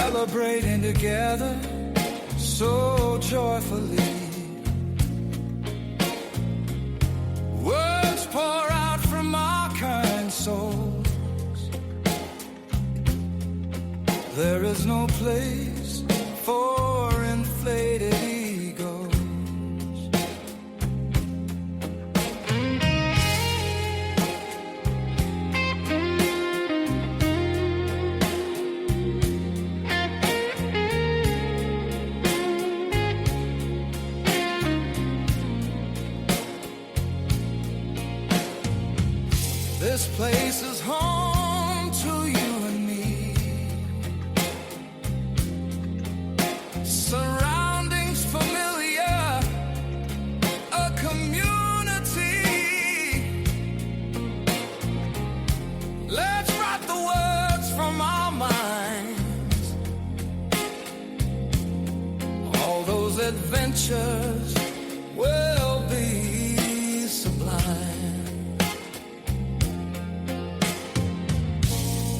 celebrating together so joyfully. Words pour out from our kind souls. There is no place for inflated egos. This place is home to you and me. Surroundings familiar, a community. Let's write the words from our minds. All those adventures will be sublime.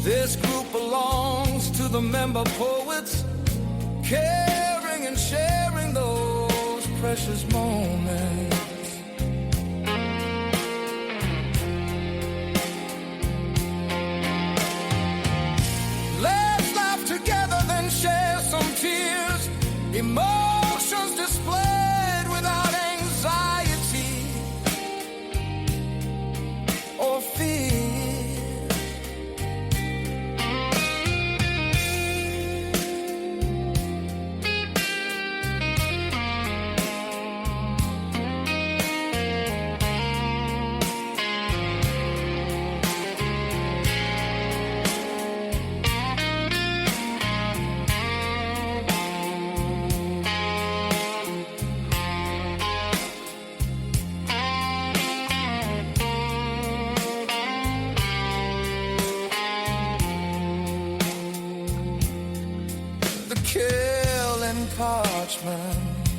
This group belongs to the member poets, caring and sharing those precious moments. Let's laugh together, then share some tears, emotions displayed without anxiety or fear. Quill and Parchment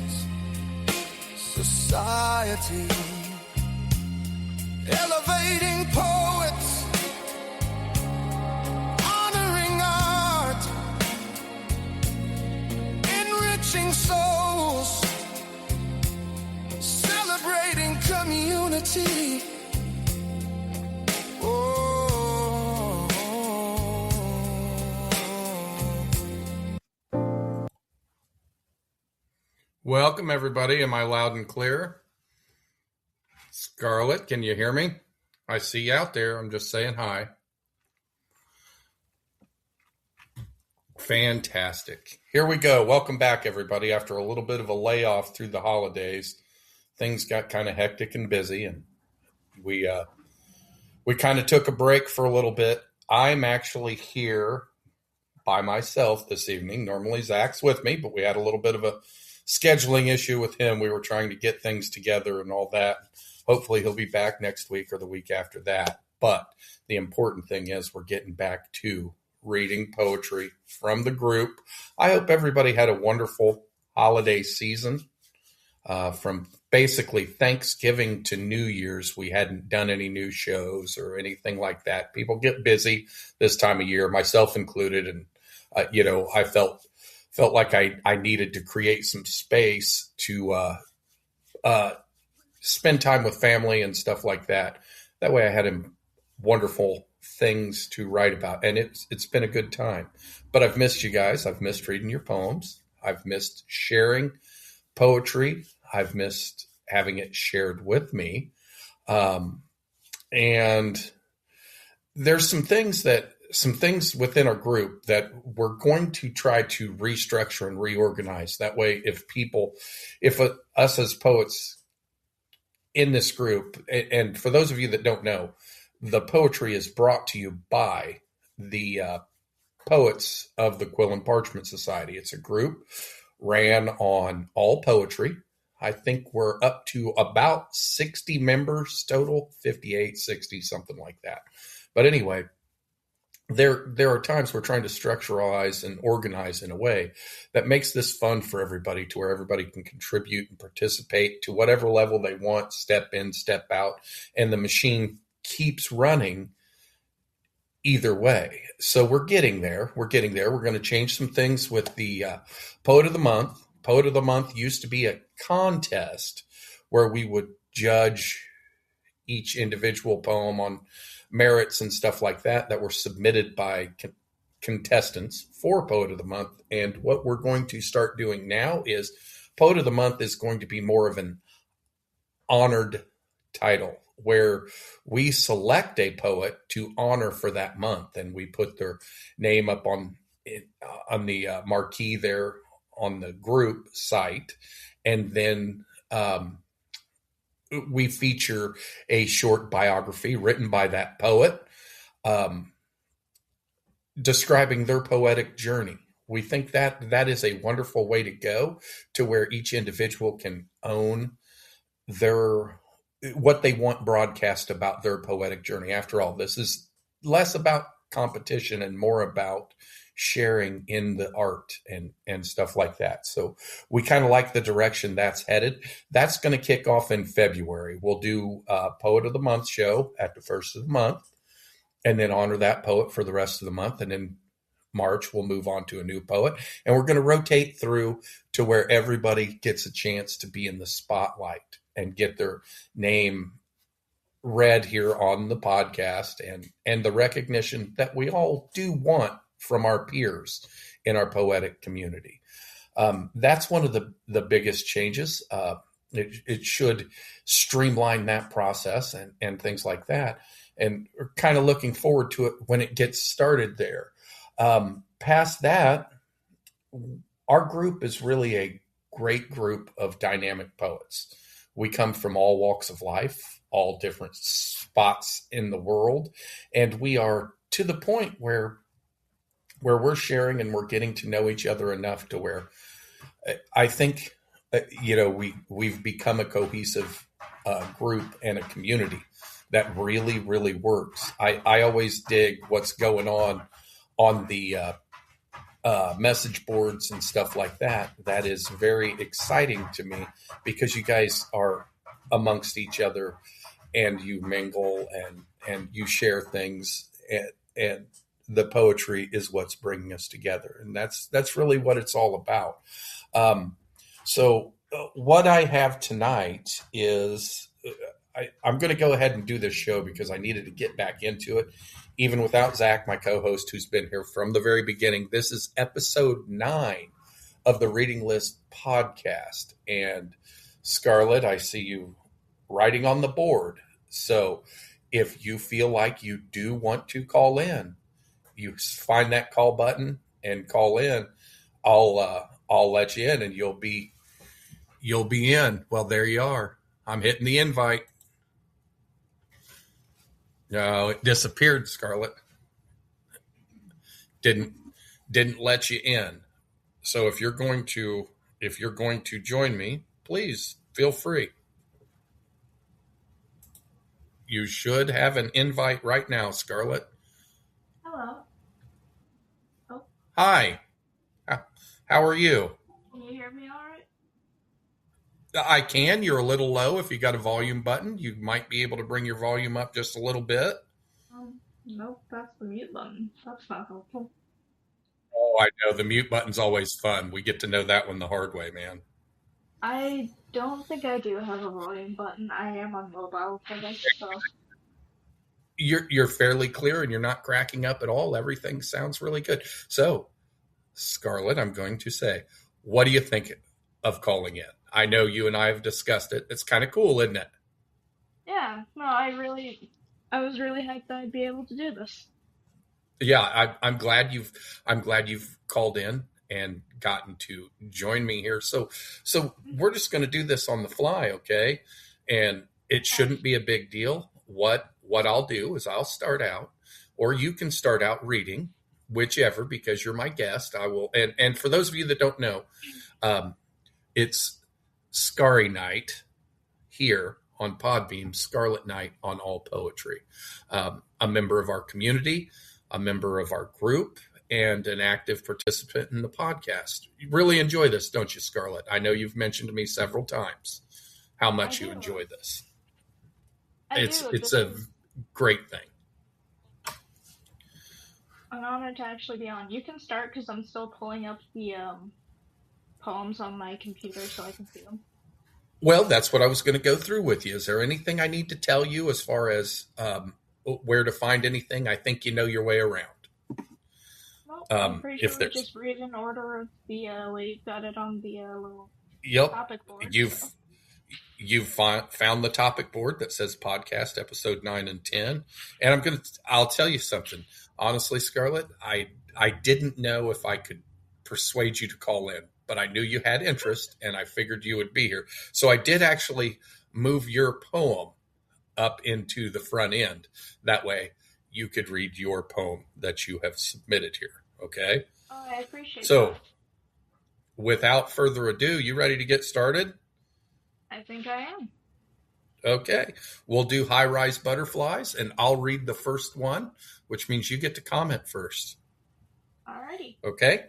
Society, elevating poets, honoring art, enriching souls, celebrating community. Welcome, everybody. Am I loud and clear? Scarlett, can you hear me? I see you out there. I'm just saying hi. Fantastic. Here we go. Welcome back, everybody. After a little bit of a layoff through the holidays, things got kind of hectic and busy, and we kind of took a break for a little bit. I'm actually here by myself this evening. Normally Zach's with me, but we had a little bit of a scheduling issue with him. We were trying to get things together and all that. Hopefully he'll be back next week or the week after that. But the important thing is we're getting back to reading poetry from the group. I hope everybody had a wonderful holiday season. From basically Thanksgiving to New Year's, we hadn't done any new shows or anything like that. People get busy this time of year, myself included. And, I felt like I needed to create some space to spend time with family and stuff like that. That way I had wonderful things to write about. And it's been a good time. But I've missed you guys. I've missed reading your poems. I've missed sharing poetry. I've missed having it shared with me. And there's some things within our group that we're going to try to restructure and reorganize. That way, if us as poets in this group, and for those of you that don't know, the poetry is brought to you by the poets of the Quill and Parchment Society. It's a group ran on all poetry. I think we're up to about 60 members total, 58, 60, something like that. But anyway, there are times we're trying to structuralize and organize in a way that makes this fun for everybody, to where everybody can contribute and participate to whatever level they want, step in, step out, and the machine keeps running either way. So we're getting there. We're getting there. We're going to change some things with the Poet of the Month. Poet of the Month used to be a contest where we would judge each individual poem on merits and stuff like that were submitted by contestants for Poet of the Month. And what we're going to start doing now is Poet of the Month is going to be more of an honored title where we select a poet to honor for that month, and we put their name up on the marquee there on the group site, and then we feature a short biography written by that poet, describing their poetic journey. We think that is a wonderful way to go, to where each individual can own what they want broadcast about their poetic journey. After all, this is less about competition and more about sharing in the art and stuff like that. So we kind of like the direction that's headed. That's going to kick off in February. We'll do a Poet of the Month show at the first of the month, and then honor that poet for the rest of the month. And in March, we'll move on to a new poet, and we're going to rotate through to where everybody gets a chance to be in the spotlight and get their name read here on the podcast, and the recognition that we all do want from our peers in our poetic community. That's one of the biggest changes. It should streamline that process and things like that. And we're kind of looking forward to it when it gets started there. Past that, our group is really a great group of dynamic poets. We come from all walks of life, all different spots in the world, and we are to the point where we're sharing and we're getting to know each other enough to where I think we've become a cohesive group and a community that really, really works. I always dig what's going on the message boards and stuff like that. That is very exciting to me, because you guys are amongst each other and you mingle and you share things, and the poetry is what's bringing us together. And that's really what it's all about. So what I have tonight is I'm going to go ahead and do this show because I needed to get back into it, even without Zach, my co-host, who's been here from the very beginning. This is episode 9 of the Reading List podcast. And Scarlett, I see you writing on the board. So if you feel like you do want to call in, you find that call button and call in. I'll let you in, and you'll be in. Well, there you are. I'm hitting the invite. No, it disappeared, Scarlett. Didn't let you in. So if you're going to join me, please feel free. You should have an invite right now, Scarlett. Hello. Oh. Hi. How are you? Can you hear me all right? I can. You're a little low. If you got a volume button, you might be able to bring your volume up just a little bit. Nope, that's the mute button. That's not helpful. Oh, I know. The mute button's always fun. We get to know that one the hard way, man. I don't think I do have a volume button. I am on mobile for this, so. You're fairly clear, and you're not cracking up at all. Everything sounds really good. So, Scarlett, I'm going to say, what do you think of calling in? I know you and I have discussed it. It's kind of cool, isn't it? Yeah, no, I was really hyped that I'd be able to do this. Yeah, I'm glad you've called in and gotten to join me here. So we're just going to do this on the fly, okay? And it shouldn't be a big deal. What I'll do is I'll start out, or you can start out reading, whichever, because you're my guest. I will, and for those of you that don't know, it's Scarry Night here on Podbeam, Scarlet Night on All Poetry. A member of our community, a member of our group, and an active participant in the podcast. You really enjoy this, don't you, Scarlett? I know you've mentioned to me several times how much you enjoy this. It's a great thing. an honor to actually be on. You can start because I'm still pulling up the poems on my computer so I can see them. Well, that's what I was going to go through with you. Is there anything I need to tell you as far as where to find anything? I think you know your way around. Well, I'm pretty If sure we there's, just read in order of the way you got it on the little yep, topic board. you've So. you've found the topic board that says podcast episode 9 and 10, and I'll tell you something. Honestly, Scarlett, I didn't know if I could persuade you to call in, but I knew you had interest, and I figured you would be here. So I did actually move your poem up into the front end. That way you could read your poem that you have submitted here. Okay. Oh, I appreciate So that. without further ado, you ready to get started? I think I am. Okay. We'll do high rise butterflies, and I'll read the first one, which means you get to comment first. Alrighty. Okay.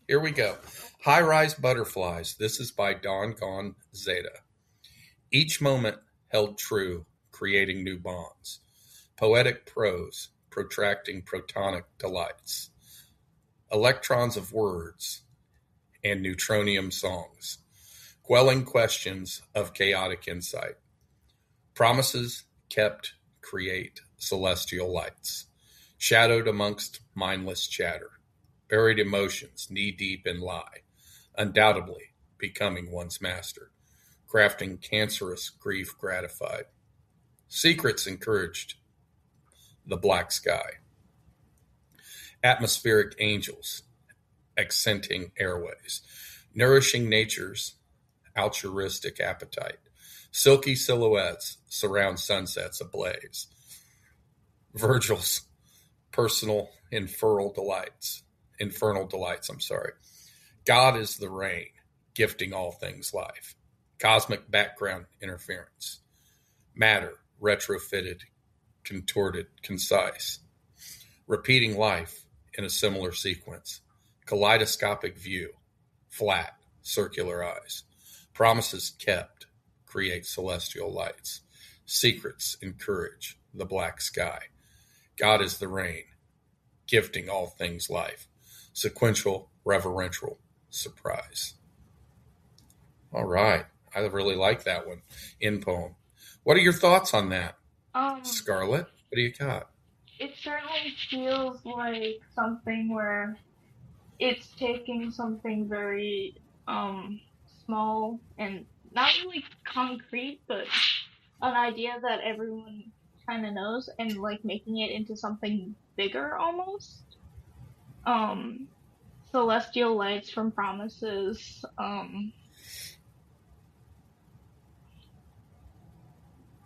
Here we go. High rise butterflies. This is by Dawn Gone Zeta. Each moment held true, creating new bonds. Poetic prose, protracting protonic delights. Electrons of words and neutronium songs. Quelling questions of chaotic insight. Promises kept create celestial lights. Shadowed amongst mindless chatter. Buried emotions knee-deep in lie. Undoubtedly becoming one's master. Crafting cancerous grief gratified. Secrets encouraged. The black sky. Atmospheric angels accenting airways. Nourishing nature's altruistic appetite. Silky silhouettes surround sunsets ablaze. Virgil's personal infernal delights. God is the rain, gifting all things life. Cosmic background interference. Matter, retrofitted, contorted, concise. Repeating life in a similar sequence. Kaleidoscopic view. Flat, circular eyes. Promises kept, create celestial lights. Secrets encourage the black sky. God is the rain, gifting all things life. Sequential, reverential surprise. All right. I really like that one in poem. What are your thoughts on that, Scarlett? What do you got? It certainly feels like something where it's taking something very small and not really concrete, but an idea that everyone kind of knows and like making it into something bigger almost. Celestial lights from promises,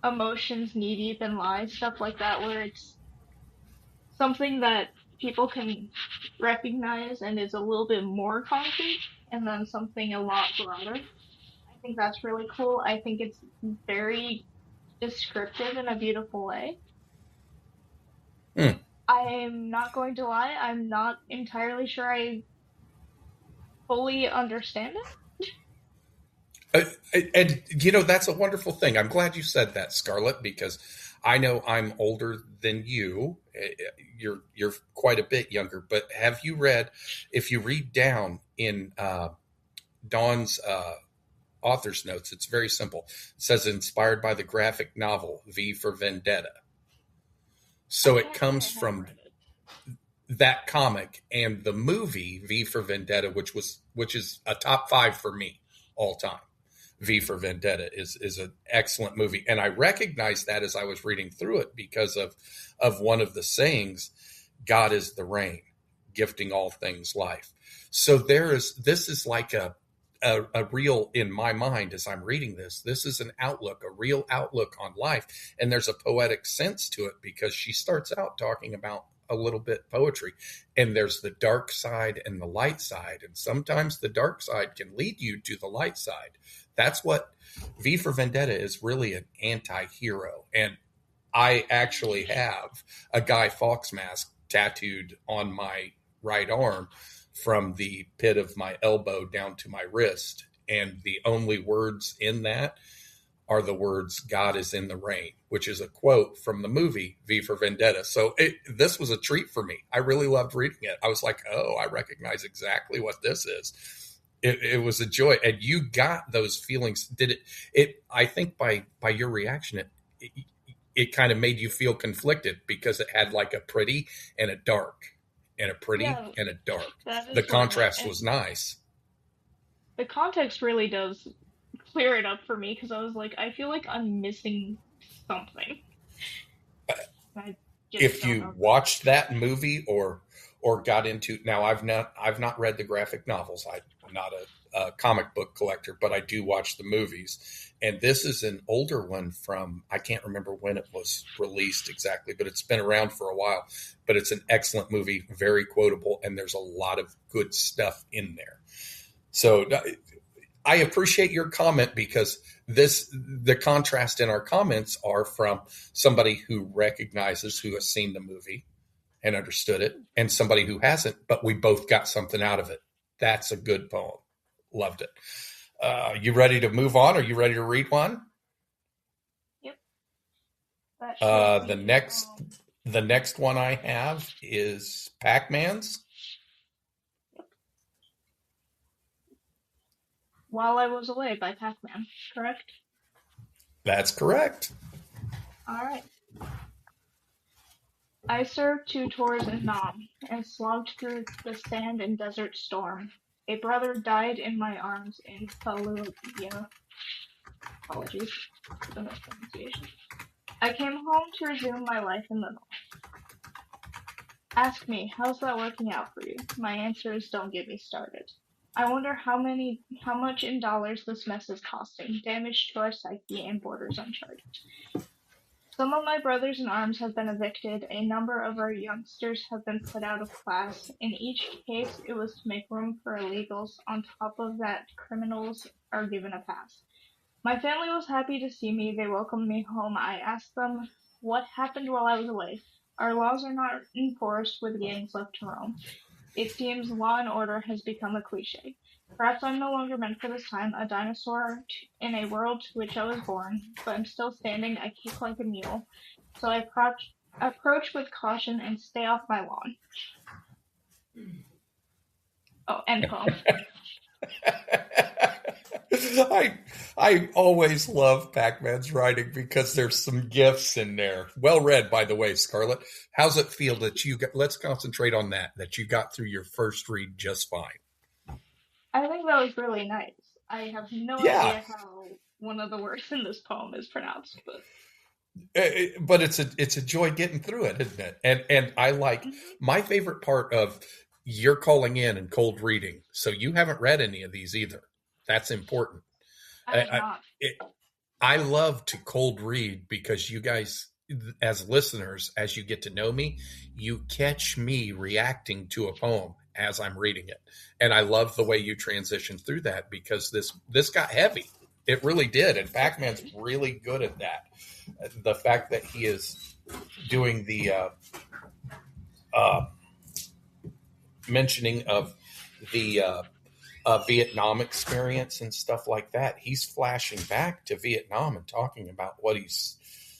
emotions knee deep in lies, stuff like that, where it's something that people can recognize and is a little bit more concrete, and then something a lot broader. I think that's really cool. I think it's very descriptive in a beautiful way. I'm not going to lie, I'm not entirely sure I fully understand it. And that's a wonderful thing. I'm glad you said that, Scarlett, because I know I'm older than you. You're quite a bit younger, but have you read? If you read down in Dawn's author's notes, it's very simple. It says inspired by the graphic novel V for Vendetta. So it comes from that comic and the movie V for Vendetta, which is a top 5 for me all time. V for Vendetta is an excellent movie, and I recognized that as I was reading through it because of one of the sayings, God is the rain, gifting all things life. So this is like a real, in my mind as I'm reading this is an outlook, a real outlook on life, and there's a poetic sense to it because she starts out talking about a little bit poetry, and there's the dark side and the light side, and sometimes the dark side can lead you to the light side. That's what V for Vendetta is, really an anti-hero. And I actually have a Guy Fawkes mask tattooed on my right arm from the pit of my elbow down to my wrist, and the only words in that are the words "God is in the rain," which is a quote from the movie V for Vendetta. So this was a treat for me. I really loved reading it. I was like, oh, I recognize exactly what this is. It was a joy, and you got those feelings. Did it? I think by your reaction, it kind of made you feel conflicted because it had like a pretty and a dark, and a pretty Yeah, and a dark. that The is one of it. contrast was nice. The context really does clear it up for me because I was like, I feel like I'm missing something. I just If don't you know. watched that movie or got into, now I've not read the graphic novels. I'm not a comic book collector, but I do watch the movies. And this is an older one from, I can't remember when it was released exactly, but it's been around for a while. But it's an excellent movie, very quotable, and there's a lot of good stuff in there. So I appreciate your comment because the contrast in our comments are from somebody who recognizes, who has seen the movie and understood it, and somebody who hasn't, but we both got something out of it. That's a good poem. Loved it. You ready to move on? Are you ready to read one? Yep. That should The be, next one I have is Pac-Man's. While I Was Away by Pac-Man, correct? That's correct. All right. I served 2 tours in Nam and slogged through the sand and desert storm. A brother died in my arms in Fallujah. Apologies for the mispronunciation. I came home to resume my life in the north. Ask me, how's that working out for you? My answer is don't get me started. I wonder how much in dollars this mess is costing, damage to our psyche and borders uncharted. Some of my brothers in arms have been evicted, a number of our youngsters have been put out of class. In each case, it was to make room for illegals. On top of that, criminals are given a pass. My family was happy to see me. They welcomed me home. I asked them what happened while I was away. Our laws are not enforced with gangs left to roam. It seems law and order has become a cliche. Perhaps I'm no longer meant for this time, a dinosaur in a world to which I was born, but I'm still standing, I kick like a mule. So I approach with caution and stay off my lawn. Oh, end poem. I always love Pac-Man's writing because there's some gifts in there. Well read, by the way, Scarlett. How's it feel that you got, let's concentrate on that you got through your first read just fine? I think that was really nice. I have no idea how one of the words in this poem is pronounced, but it's a joy getting through it, isn't it? And I like my favorite part of you're calling in and cold reading. So you haven't read any of these either. That's important. I love to cold read because you guys, as listeners, as you get to know me, you catch me reacting to a poem as I'm reading it. And I love the way you transition through that because this got heavy. It really did. And Pac-Man's really good at that. The fact that he is doing the mentioning of the Vietnam experience and stuff like that. He's flashing back to Vietnam and talking about what he's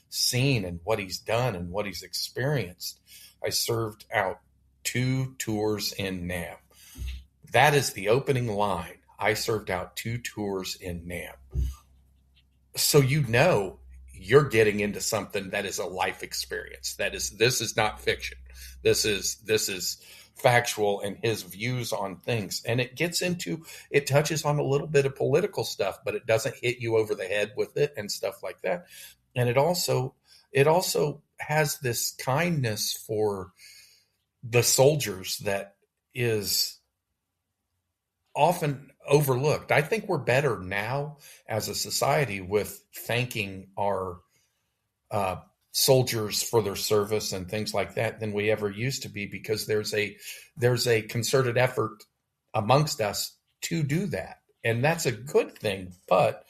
seen and what he's done and what he's experienced. I served out 2 tours in Nam. That is the opening line. I served out 2 tours in Nam. So you're getting into something that is a life experience. This is not fiction. This is factual and his views on things. And it touches on a little bit of political stuff, but it doesn't hit you over the head with it and stuff like that. And it also has this kindness for the soldiers that is often overlooked. I think we're better now as a society with thanking our soldiers for their service and things like that than we ever used to be because there's a concerted effort amongst us to do that. And that's a good thing. But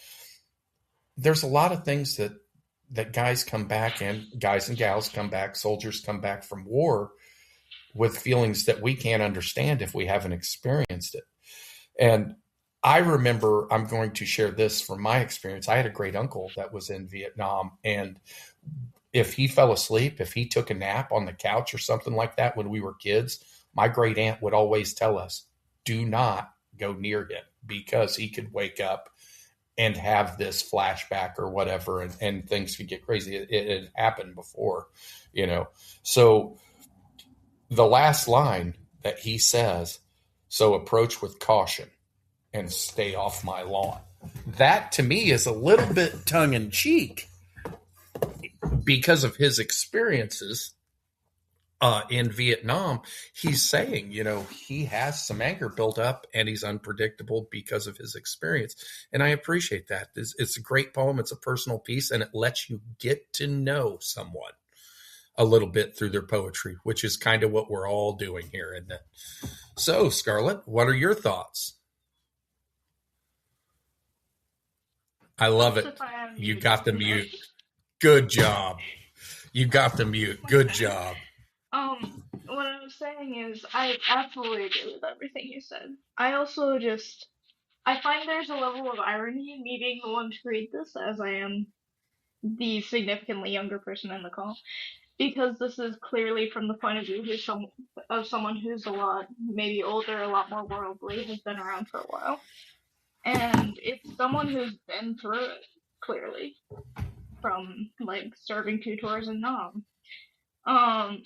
there's a lot of things that guys come back and guys and gals come back, soldiers come back from war with feelings that we can't understand if we haven't experienced it. And I remember, I'm going to share this from my experience. I had a great uncle that was in Vietnam, and if he fell asleep, if he took a nap on the couch or something like that when we were kids, my great aunt would always tell us, do not go near him because he could wake up and have this flashback or whatever, and things could get crazy. It had happened before, you know. So the last line that he says, so approach with caution and stay off my lawn. That to me is a little bit tongue in cheek because of his experiences in Vietnam. He's saying, he has some anger built up and he's unpredictable because of his experience. And I appreciate that. It's a great poem. It's a personal piece, and it lets you get to know someone a little bit through their poetry, which is kind of what we're all doing here, isn't it? So, Scarlett, what are your thoughts? I love it. You got the mute. Good job. You got the mute. Good job. What I was saying is, I absolutely agree with everything you said. I also I find there's a level of irony in me being the one to read this, as I am the significantly younger person in the call, because this is clearly from the point of view of someone who's a lot, maybe older, a lot more worldly, has been around for a while. And it's someone who's been through it, clearly, from, like, serving 2 tours in Nam. Um,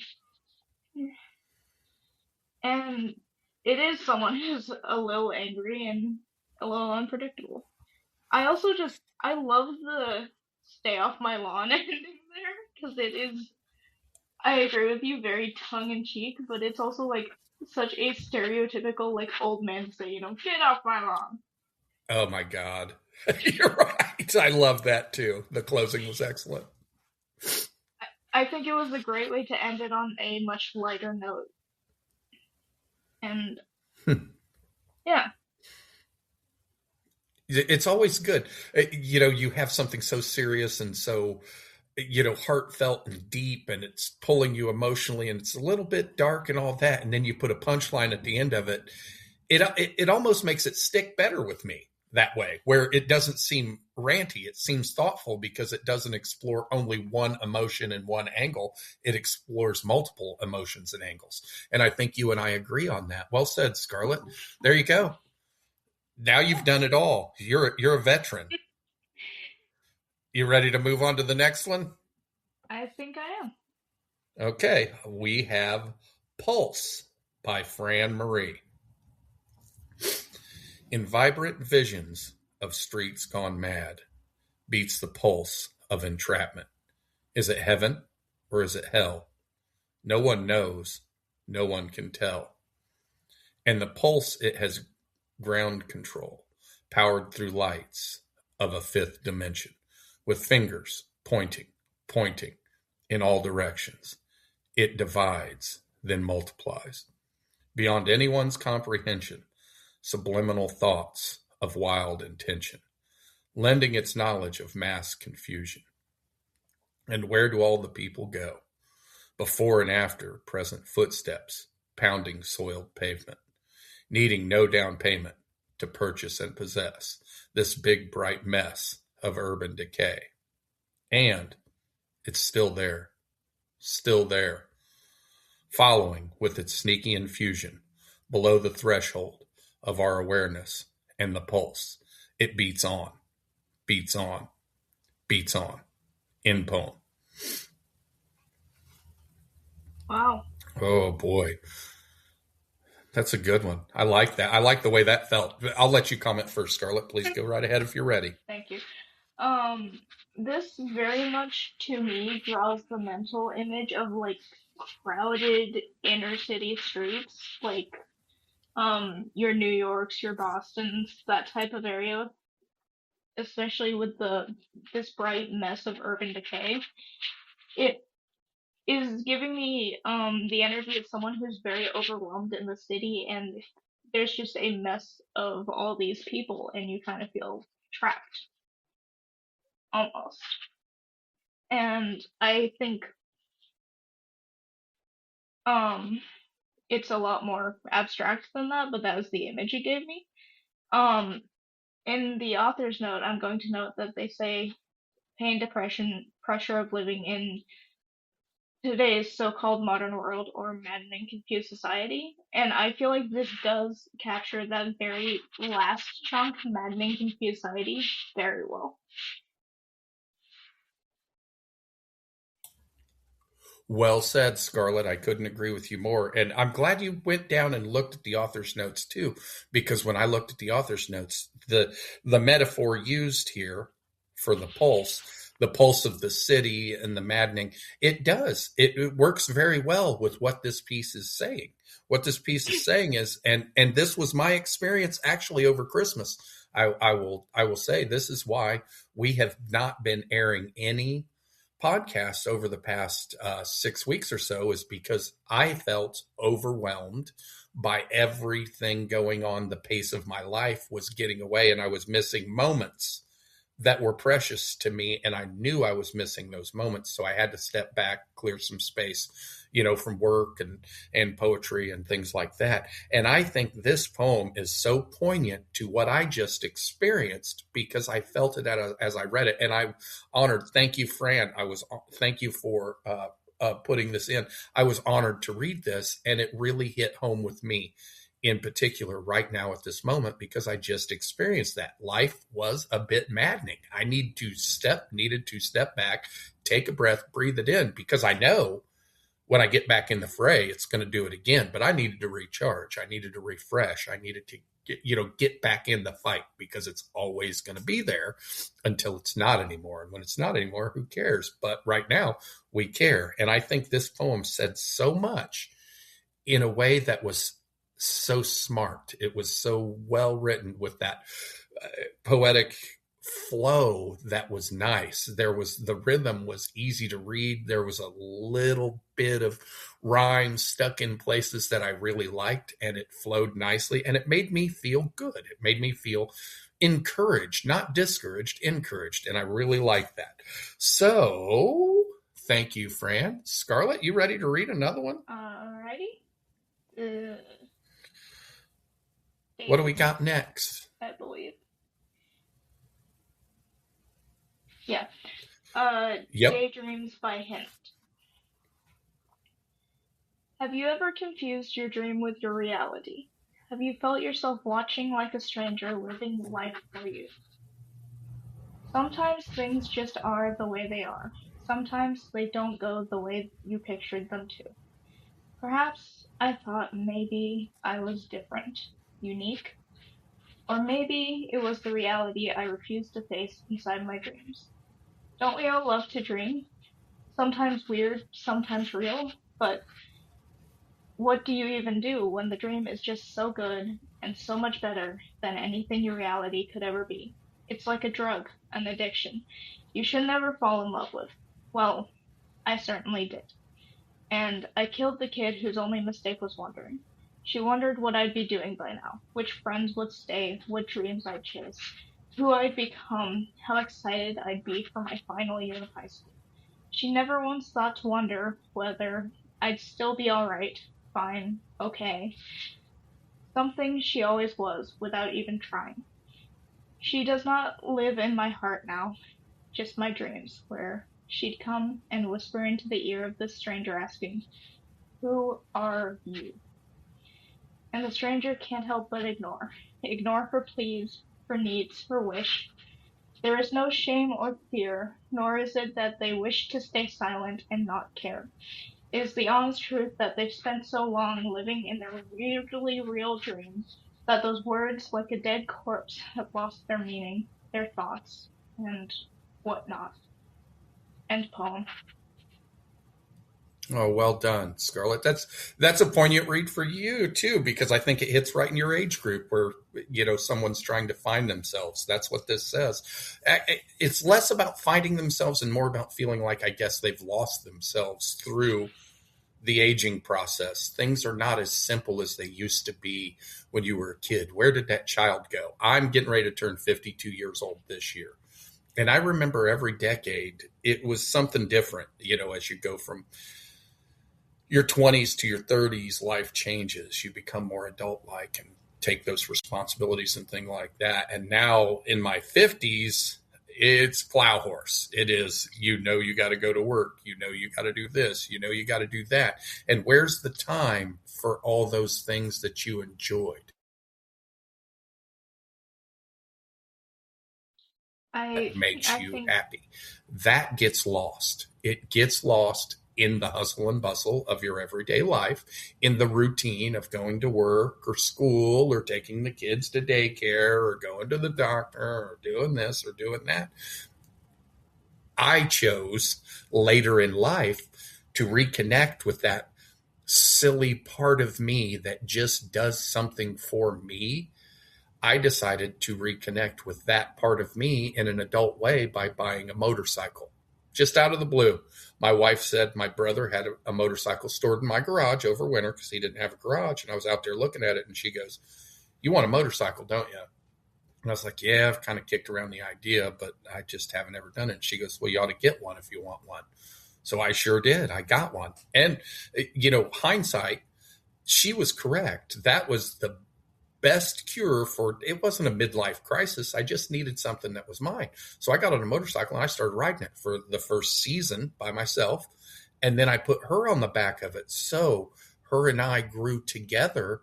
and it is someone who's a little angry and a little unpredictable. I love the stay off my lawn ending there, because it is, I agree with you, very tongue in cheek, but it's also like such a stereotypical, like, old man to say, get off my lawn. Oh my God. You're right. I love that too. The closing was excellent. I think it was a great way to end it on a much lighter note. And yeah. It's always good. You have something so serious and so, heartfelt and deep, and it's pulling you emotionally, and it's a little bit dark and all that. And then you put a punchline at the end of it. It almost makes it stick better with me that way, where it doesn't seem ranty. It seems thoughtful because it doesn't explore only one emotion and one angle. It explores multiple emotions and angles. And I think you and I agree on that. Well said, Scarlett. There you go. Now you've done it all. You're a veteran. You ready to move on to the next one? I think I am. Okay, we have Pulse by Fran Marie. In vibrant visions of streets gone mad, beats the pulse of entrapment. Is it heaven or is it hell? No one knows, no one can tell. And the pulse, it has ground control, powered through lights of a fifth dimension, with fingers pointing in all directions. It divides, then multiplies. Beyond anyone's comprehension, subliminal thoughts of wild intention, lending its knowledge of mass confusion. And where do all the people go? Before and after present footsteps, pounding soiled pavement, needing no down payment to purchase and possess this big bright mess of urban decay. And it's still there, following with its sneaky infusion below the threshold of our awareness and the pulse. It beats on, beats on, beats on. In poem. Wow. Oh boy. That's a good one. I like that. I like the way that felt. I'll let you comment first, Scarlett. Please go right ahead if you're ready. Thank you. This very much to me draws the mental image of, like, crowded inner city streets, like your New Yorks, your Bostons, that type of area, especially with this bright mess of urban decay. It is giving me the energy of someone who's very overwhelmed in the city, and there's just a mess of all these people, and you kind of feel trapped almost. And I think um it's a lot more abstract than that, but that was the image it gave me. Um, in the author's note, I'm going to note that they say pain, depression, pressure of living in today's so-called modern world or maddening confused society. And I feel like this does capture that very last chunk, maddening confused society, very well. Well said, Scarlett. I couldn't agree with you more. And I'm glad you went down and looked at the author's notes too, because when I looked at the author's notes, the metaphor used here for the pulse of the city and the maddening, it works very well with what this piece is saying. What this piece is saying is, and this was my experience actually over Christmas. I will say this is why we have not been airing any podcasts over the past 6 weeks or so, is because I felt overwhelmed by everything going on. The pace of my life was getting away, and I was missing moments that were precious to me, and I knew I was missing those moments, so I had to step back, clear some space, from work and poetry and things like that. And I think this poem is so poignant to what I just experienced because I felt it as I read it. And I honored, thank you, Fran. Thank you for putting this in. I was honored to read this, and it really hit home with me in particular right now at this moment, because I just experienced that. Life was a bit maddening. I needed to step back, take a breath, breathe it in, because I know when I get back in the fray, it's going to do it again. But I needed to recharge. I needed to refresh. I needed to get back in the fight, because it's always going to be there until it's not anymore. And when it's not anymore, who cares? But right now we care. And I think this poem said so much in a way that was so smart. It was so well written with that poetic flow that was nice. The rhythm was easy to read. There was a little bit of rhyme stuck in places that I really liked, and it flowed nicely, and it made me feel good. It made me feel encouraged, not discouraged, encouraged, and I really like that. So thank you, Fran. Scarlett, you ready to read another one? Alrighty. What do we got next? I believe. Yeah. Yep. Daydreams by Hint. Have you ever confused your dream with your reality? Have you felt yourself watching like a stranger living life for you? Sometimes things just are the way they are. Sometimes they don't go the way you pictured them to. Perhaps I thought maybe I was different, unique, or maybe it was the reality I refused to face inside my dreams. Don't we all love to dream? Sometimes weird, sometimes real, but what do you even do when the dream is just so good and so much better than anything your reality could ever be? It's like a drug, an addiction, you should never fall in love with. Well, I certainly did. And I killed the kid whose only mistake was wondering. She wondered what I'd be doing by now, which friends would stay, what dreams I'd chase, who I'd become, how excited I'd be for my final year of high school. She never once thought to wonder whether I'd still be alright, fine, okay. Something she always was, without even trying. She does not live in my heart now, just my dreams, where she'd come and whisper into the ear of this stranger asking, "Who are you?" And the stranger can't help but ignore. Ignore her pleas, her needs, her wish. There is no shame or fear, nor is it that they wish to stay silent and not care. It is the honest truth that they've spent so long living in their weirdly real dreams that those words, like a dead corpse, have lost their meaning, their thoughts, and whatnot. End poem. Oh, well done, Scarlett. That's a poignant read for you too, because I think it hits right in your age group where someone's trying to find themselves. That's what this says. It's less about finding themselves and more about feeling like, I guess, they've lost themselves through the aging process. Things are not as simple as they used to be when you were a kid. Where did that child go? I'm getting ready to turn 52 years old this year. And I remember every decade, it was something different. As you go from your 20s to your 30s, life changes. You become more adult-like, and take those responsibilities and things like that. And now in my 50s, it's plow horse. It is, you got to go to work. You got to do this. You got to do that. And where's the time for all those things that you enjoyed? That makes I you think happy. That gets lost. It gets lost in the hustle and bustle of your everyday life, in the routine of going to work or school or taking the kids to daycare or going to the doctor or doing this or doing that. I chose later in life to reconnect with that silly part of me that just does something for me. I decided to reconnect with that part of me in an adult way by buying a motorcycle. Just out of the blue. My wife said my brother had a motorcycle stored in my garage over winter because he didn't have a garage. And I was out there looking at it, and she goes, "You want a motorcycle, don't you?" And I was like, "Yeah, I've kind of kicked around the idea, but I just haven't ever done it." And she goes, "Well, you ought to get one if you want one." So I sure did. I got one. And, hindsight, she was correct. That was the best cure for it. Wasn't a midlife crisis. I just needed something that was mine. So I got on a motorcycle and I started riding it for the first season by myself. And then I put her on the back of it. So her and I grew together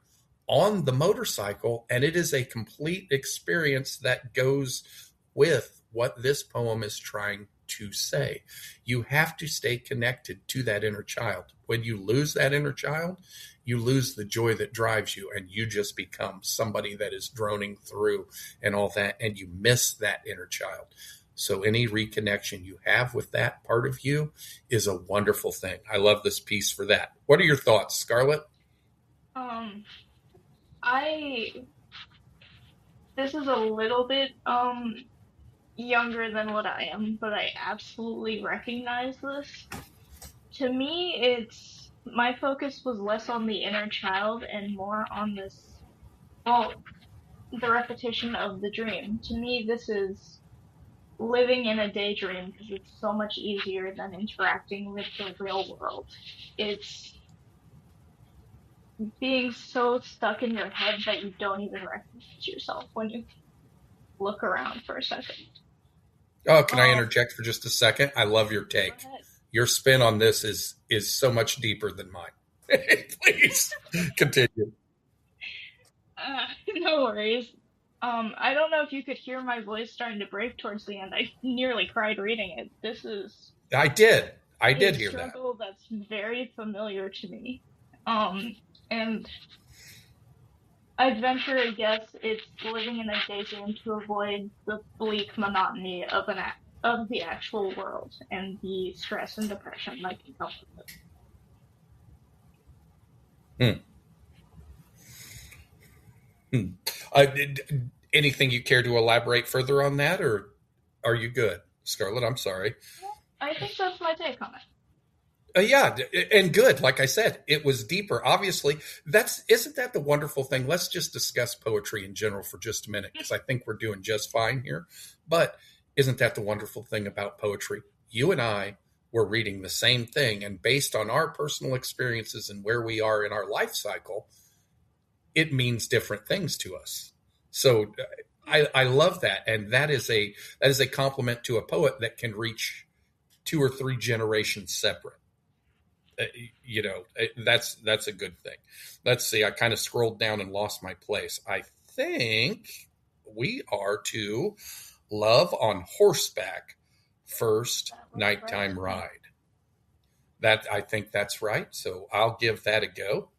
on the motorcycle. And it is a complete experience that goes with what this poem is trying to say. You have to stay connected to that inner child. When you lose that inner child, you lose the joy that drives you, and you just become somebody that is droning through and all that, and you miss that inner child. So any reconnection you have with that part of you is a wonderful thing. I love this piece for that. What are your thoughts, Scarlett? I this is a little bit younger than what I am, but I absolutely recognize this. To me, it's my focus was less on the inner child and more on this, well, the repetition of the dream. To me, this is living in a daydream because it's so much easier than interacting with the real world. It's being so stuck in your head that you don't even recognize yourself when you look around for a second. Oh, can I Um, interject for just a second? I love your Go take. ahead. Your spin on this is so much deeper than mine. Please continue. No worries. I don't know if you could hear my voice starting to break towards the end. I nearly cried reading it. This is I did. I a did hear that. struggle that's very familiar to me. And I'd venture a guess it's living in a daydream to avoid the bleak monotony of of the actual world and the stress and depression that can come with it. Hmm. Hmm. Anything you care to elaborate further on that, or are you good, Scarlett? I'm sorry. I think that's my take on it. Yeah, and good. Like I said, it was deeper. Obviously, isn't that the wonderful thing? Let's just discuss poetry in general for just a minute, because I think we're doing just fine here. But isn't that the wonderful thing about poetry? You and I were reading the same thing, and based on our personal experiences and where we are in our life cycle, it means different things to us. So I love that, and that is a compliment to a poet that can reach 2 or 3 generations separate. Uh, that's a good thing. Let's see. I kind of scrolled down and lost my place. I think we are to Love on Horseback, first That looks right nighttime to me. ride. That I think that's right. So I'll give that a go.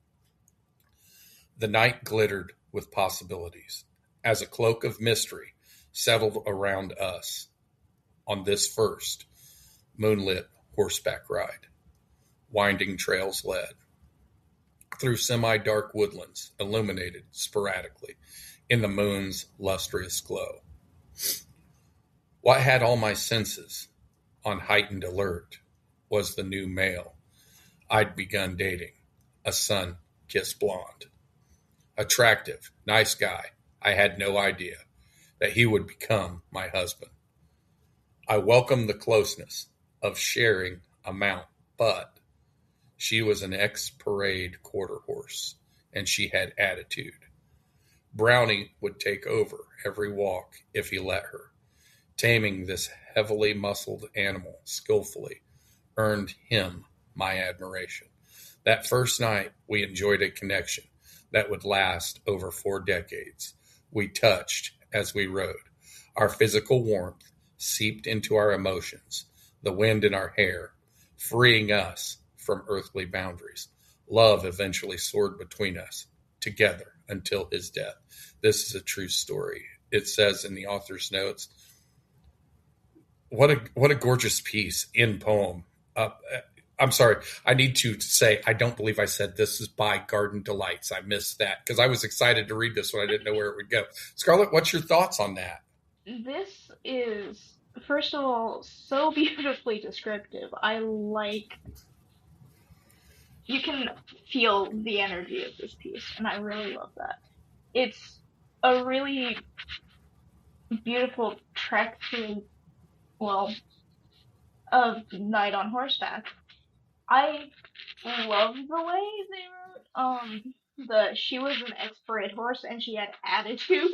The night glittered with possibilities as a cloak of mystery settled around us on this first moonlit horseback ride. Winding trails led through semi-dark woodlands, illuminated sporadically in the moon's lustrous glow. What had all my senses on heightened alert was the new male I'd begun dating, a sun-kissed blonde. Attractive, nice guy. I had no idea that he would become my husband. I welcomed the closeness of sharing a mount, but she was an ex-parade quarter horse, and she had attitude. Brownie would take over every walk if he let her. Taming this heavily muscled animal skillfully earned him my admiration. That first night, we enjoyed a connection that would last over 4 decades. We touched as we rode. Our physical warmth seeped into our emotions, the wind in our hair, freeing us from earthly boundaries. Love eventually soared between us, together until his death. This is a true story. It says in the author's notes, what a gorgeous piece in poem. I'm sorry. I need to say I don't believe I said this is by Garden Delights. I missed that because I was excited to read this one. I didn't know where it would go. Scarlett, what's your thoughts on that? This is, first of all, so beautifully descriptive. You can feel the energy of this piece, and I really love that. It's a really beautiful trek through, well, a night on horseback. I love the way they wrote she was an expert horse and she had attitude,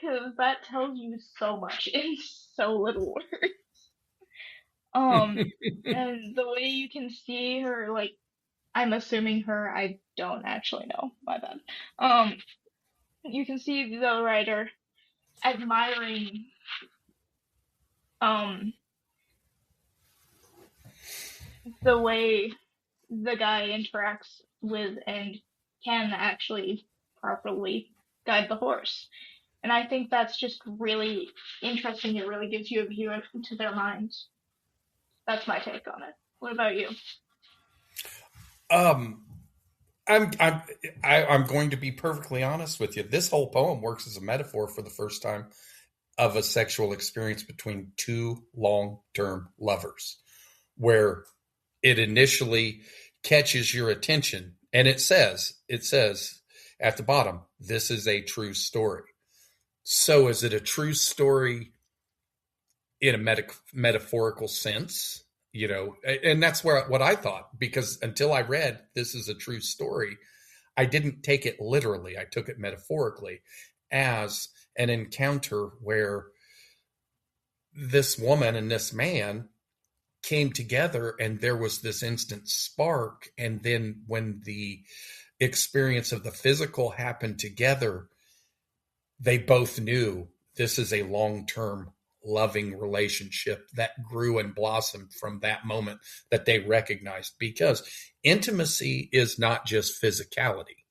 because that tells you so much in so little words. And the way you can see her, like, I'm assuming her, I don't actually know, my bad. You can see the writer admiring um the way the guy interacts with and can actually properly guide the horse. And I think that's just really interesting. It really gives you a view into their minds. That's my take on it. What about you? Um, I'm going to be perfectly honest with you. This whole poem works as a metaphor for the first time of a sexual experience between two long-term lovers, where it initially catches your attention, and it says at the bottom, this is a true story. So, is it a true story in a metaphorical sense? And that's what I thought, because until I read this is a true story, I didn't take it literally. I took it metaphorically as an encounter where this woman and this man came together and there was this instant spark. And then when the experience of the physical happened together, they both knew this is a long-term loving relationship that grew and blossomed from that moment that they recognized, because intimacy is not just physicality.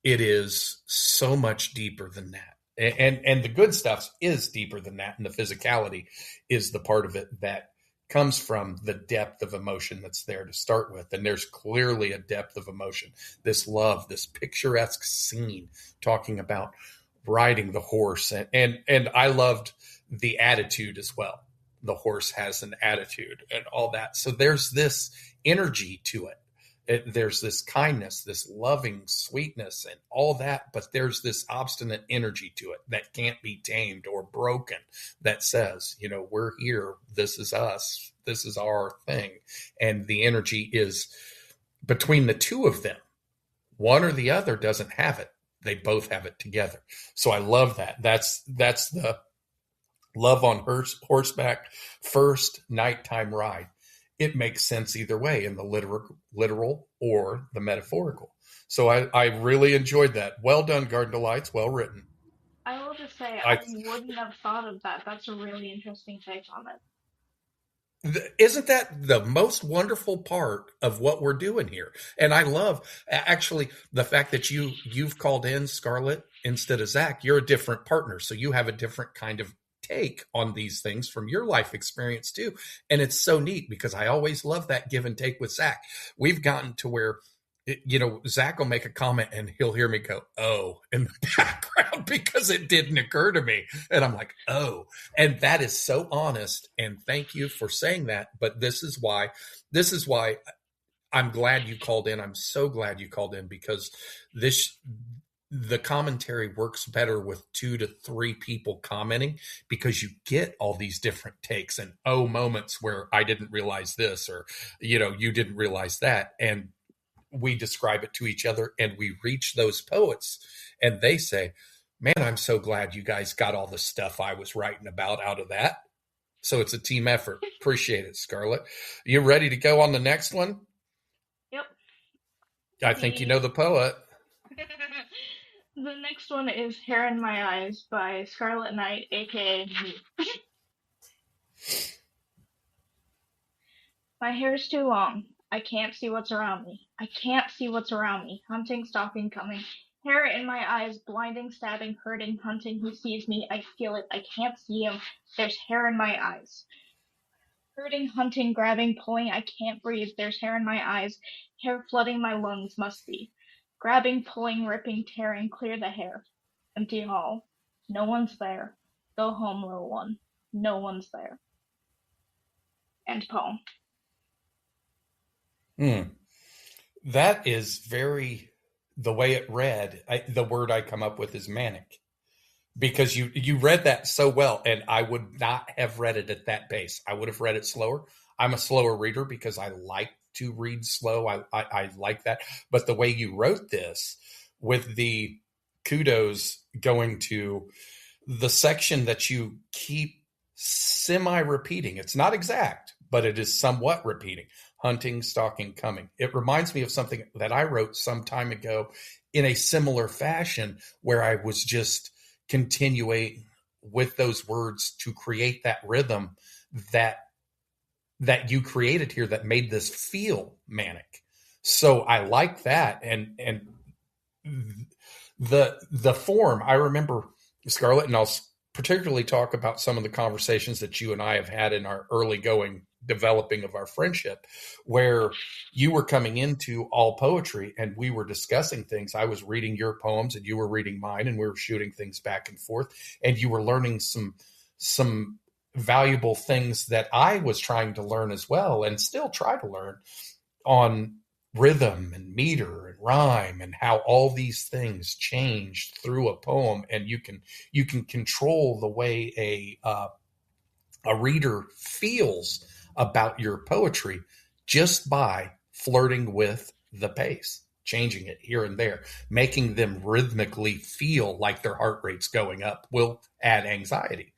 It is so much deeper than that. And the good stuff is deeper than that. And the physicality is the part of it that comes from the depth of emotion that's there to start with. And there's clearly a depth of emotion, this love, this picturesque scene talking about riding the horse. And I loved the attitude as well. The horse has an attitude and all that. So there's this energy to it. There's this kindness, this loving sweetness and all that, but there's this obstinate energy to it that can't be tamed or broken, that says, we're here. This is us. This is our thing. And the energy is between the two of them. One or the other doesn't have it. They both have it together. So I love that. That's the love on horseback first nighttime ride. It makes sense either way, in the literal or the metaphorical. So I really enjoyed that. Well done, Garden Delights. Well written. I will just say, I wouldn't have thought of that. That's a really interesting take on it. Isn't that the most wonderful part of what we're doing here? And I love actually the fact that you've called in Scarlett instead of Zach. You're a different partner, so you have a different kind of take on these things from your life experience too. And it's so neat because I always love that give and take with Zach. We've gotten to where, Zach will make a comment and he'll hear me go, oh, in the background because it didn't occur to me. And I'm like, oh, and that is so honest. And thank you for saying that. But this is why I'm glad you called in. I'm so glad you called in, because the commentary works better with 2 to 3 people commenting, because you get all these different takes and moments where I didn't realize this, or you didn't realize that. And we describe it to each other, and we reach those poets, and they say, man, I'm so glad you guys got all the stuff I was writing about out of that. So it's a team effort. Appreciate it, Scarlett. You ready to go on the next one? Yep. I think you know the poet. The next one is Hair in My Eyes by Scarlet Knight, aka me. My hair's too long. I can't see what's around me. I can't see what's around me. Hunting, stalking, coming. Hair in my eyes, blinding, stabbing, hurting, hunting. He sees me. I feel it. I can't see him. There's hair in my eyes. Hurting, hunting, grabbing, pulling. I can't breathe. There's hair in my eyes. Hair flooding my lungs must be. Grabbing, pulling, ripping, tearing. Clear the hair. Empty hall. No one's there. Go home, little one. No one's there. End poem. That is very, the way it read, the word I come up with is manic, because you read that so well, and I would not have read it at that pace. I would have read it slower. I'm a slower reader because I like to read slow. I like that. But the way you wrote this, with the kudos going to the section that you keep semi-repeating, it's not exact, but it is somewhat repeating. Hunting, stalking, coming. It reminds me of something that I wrote some time ago in a similar fashion, where I was just continuing with those words to create that rhythm that you created here that made this feel manic. So I like that. And the form, I remember, Scarlett, and I'll particularly talk about some of the conversations that you and I have had in our early going developing of our friendship, where you were coming into all poetry and we were discussing things. I was reading your poems and you were reading mine, and we were shooting things back and forth, and you were learning some valuable things that I was trying to learn as well, and still try to learn, on rhythm and meter and rhyme, and how all these things changed through a poem. And you can control the way a reader feels about your poetry just by flirting with the pace, changing it here and there, making them rhythmically feel like their heart rate's going up will add anxiety.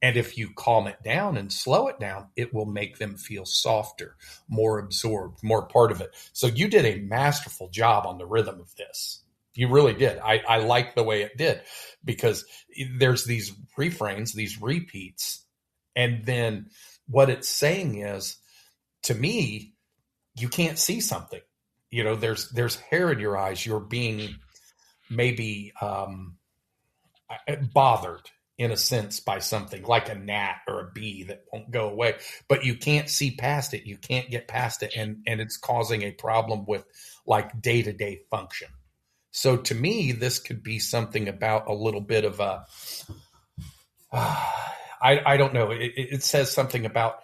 And if you calm it down and slow it down, it will make them feel softer, more absorbed, more part of it. So you did a masterful job on the rhythm of this. You really did. I like the way it did, because there's these refrains, these repeats, and then what it's saying is, to me, you can't see something. There's hair in your eyes. You're being maybe bothered in a sense by something like a gnat or a bee that won't go away, but you can't see past it. You can't get past it. And it's causing a problem with like day-to-day function. So to me, this could be something about a little bit of a, I don't know. It says something about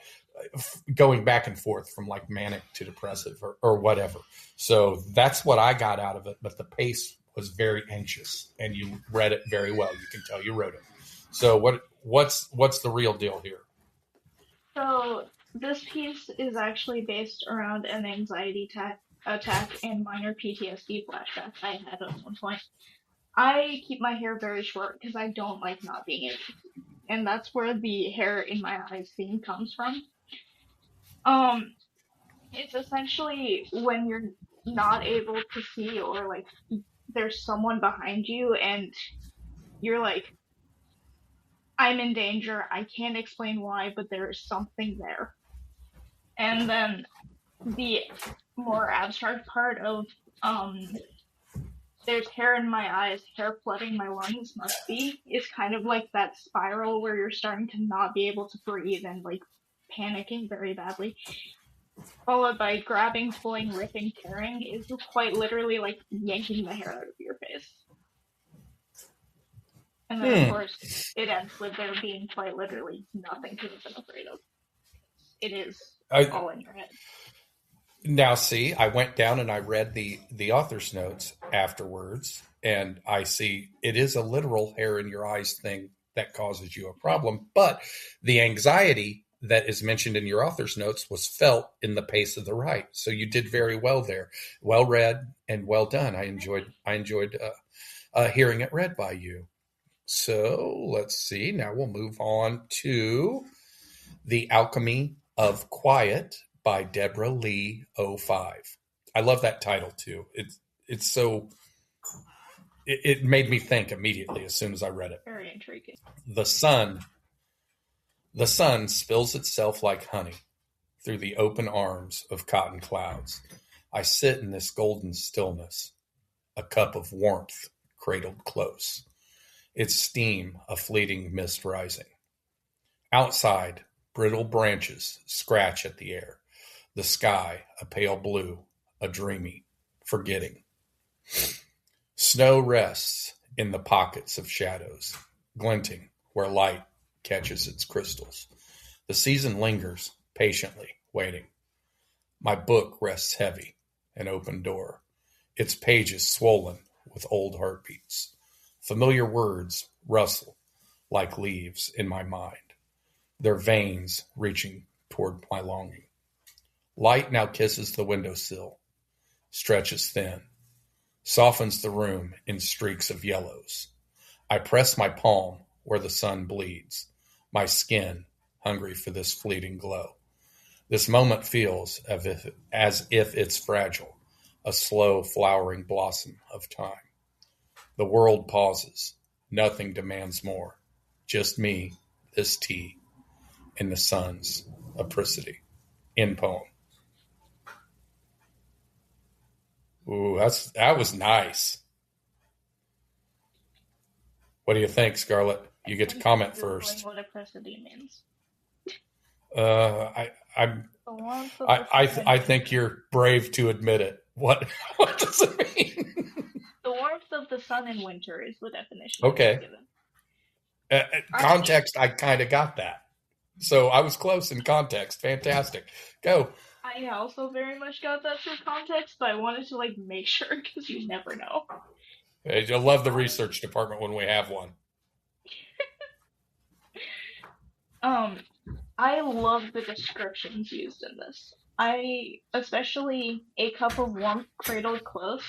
going back and forth from like manic to depressive or whatever. So that's what I got out of it. But the pace was very anxious, and you read it very well. You can tell you wrote it. So what's the real deal here? So this piece is actually based around an anxiety attack and minor PTSD flashback I had at one point. I keep my hair very short because I don't like not being able to see. And that's where the hair in my eyes theme comes from. It's essentially when you're not able to see, or like there's someone behind you and you're like, I'm in danger. I can't explain why, but there is something there. And then the more abstract part of there's hair in my eyes, hair flooding my lungs must be, is kind of like that spiral where you're starting to not be able to breathe and like panicking very badly. Followed by grabbing, pulling, ripping, tearing is quite literally like yanking the hair out of your face. And then, of course, it ends with there being quite literally nothing to have been afraid of. It is all in your head. Now, see, I went down and I read the author's notes afterwards, and I see it is a literal hair in your eyes thing that causes you a problem. But the anxiety that is mentioned in your author's notes was felt in the pace of the write. So you did very well there. Well read and well done. I enjoyed hearing it read by you. So let's see. Now we'll move on to The Alchemy of Quiet by Deborah Lee 05. I love that title too. It's so it made me think immediately as soon as I read it. Very intriguing. The sun spills itself like honey through the open arms of cotton clouds. I sit in this golden stillness, a cup of warmth cradled close, its steam a fleeting mist rising. Outside, brittle branches scratch at the air, the sky a pale blue, a dreamy forgetting. Snow rests in the pockets of shadows, glinting where light catches its crystals. The season lingers, patiently waiting. My book rests heavy, an open door, its pages swollen with old heartbeats. Familiar words rustle like leaves in my mind, their veins reaching toward my longing. Light now kisses the windowsill, stretches thin, softens the room in streaks of yellows. I press my palm where the sun bleeds, my skin hungry for this fleeting glow. This moment feels as if it's fragile, a slow flowering blossom of time. The world pauses. Nothing demands more. Just me, this tea, and the sun's apricity. End poem. Ooh, that was nice. What do you think, Scarlett? You get to comment first. What apricity means. I think you're brave to admit it. What does it mean? The warmth of the sun in winter is the definition. Okay. Context, I kind of got that. So I was close in context. Fantastic. Go. I also very much got that through context, but I wanted to make sure because you never know. I love the research department when we have one. I love the descriptions used in this. Especially a cup of warmth cradled close.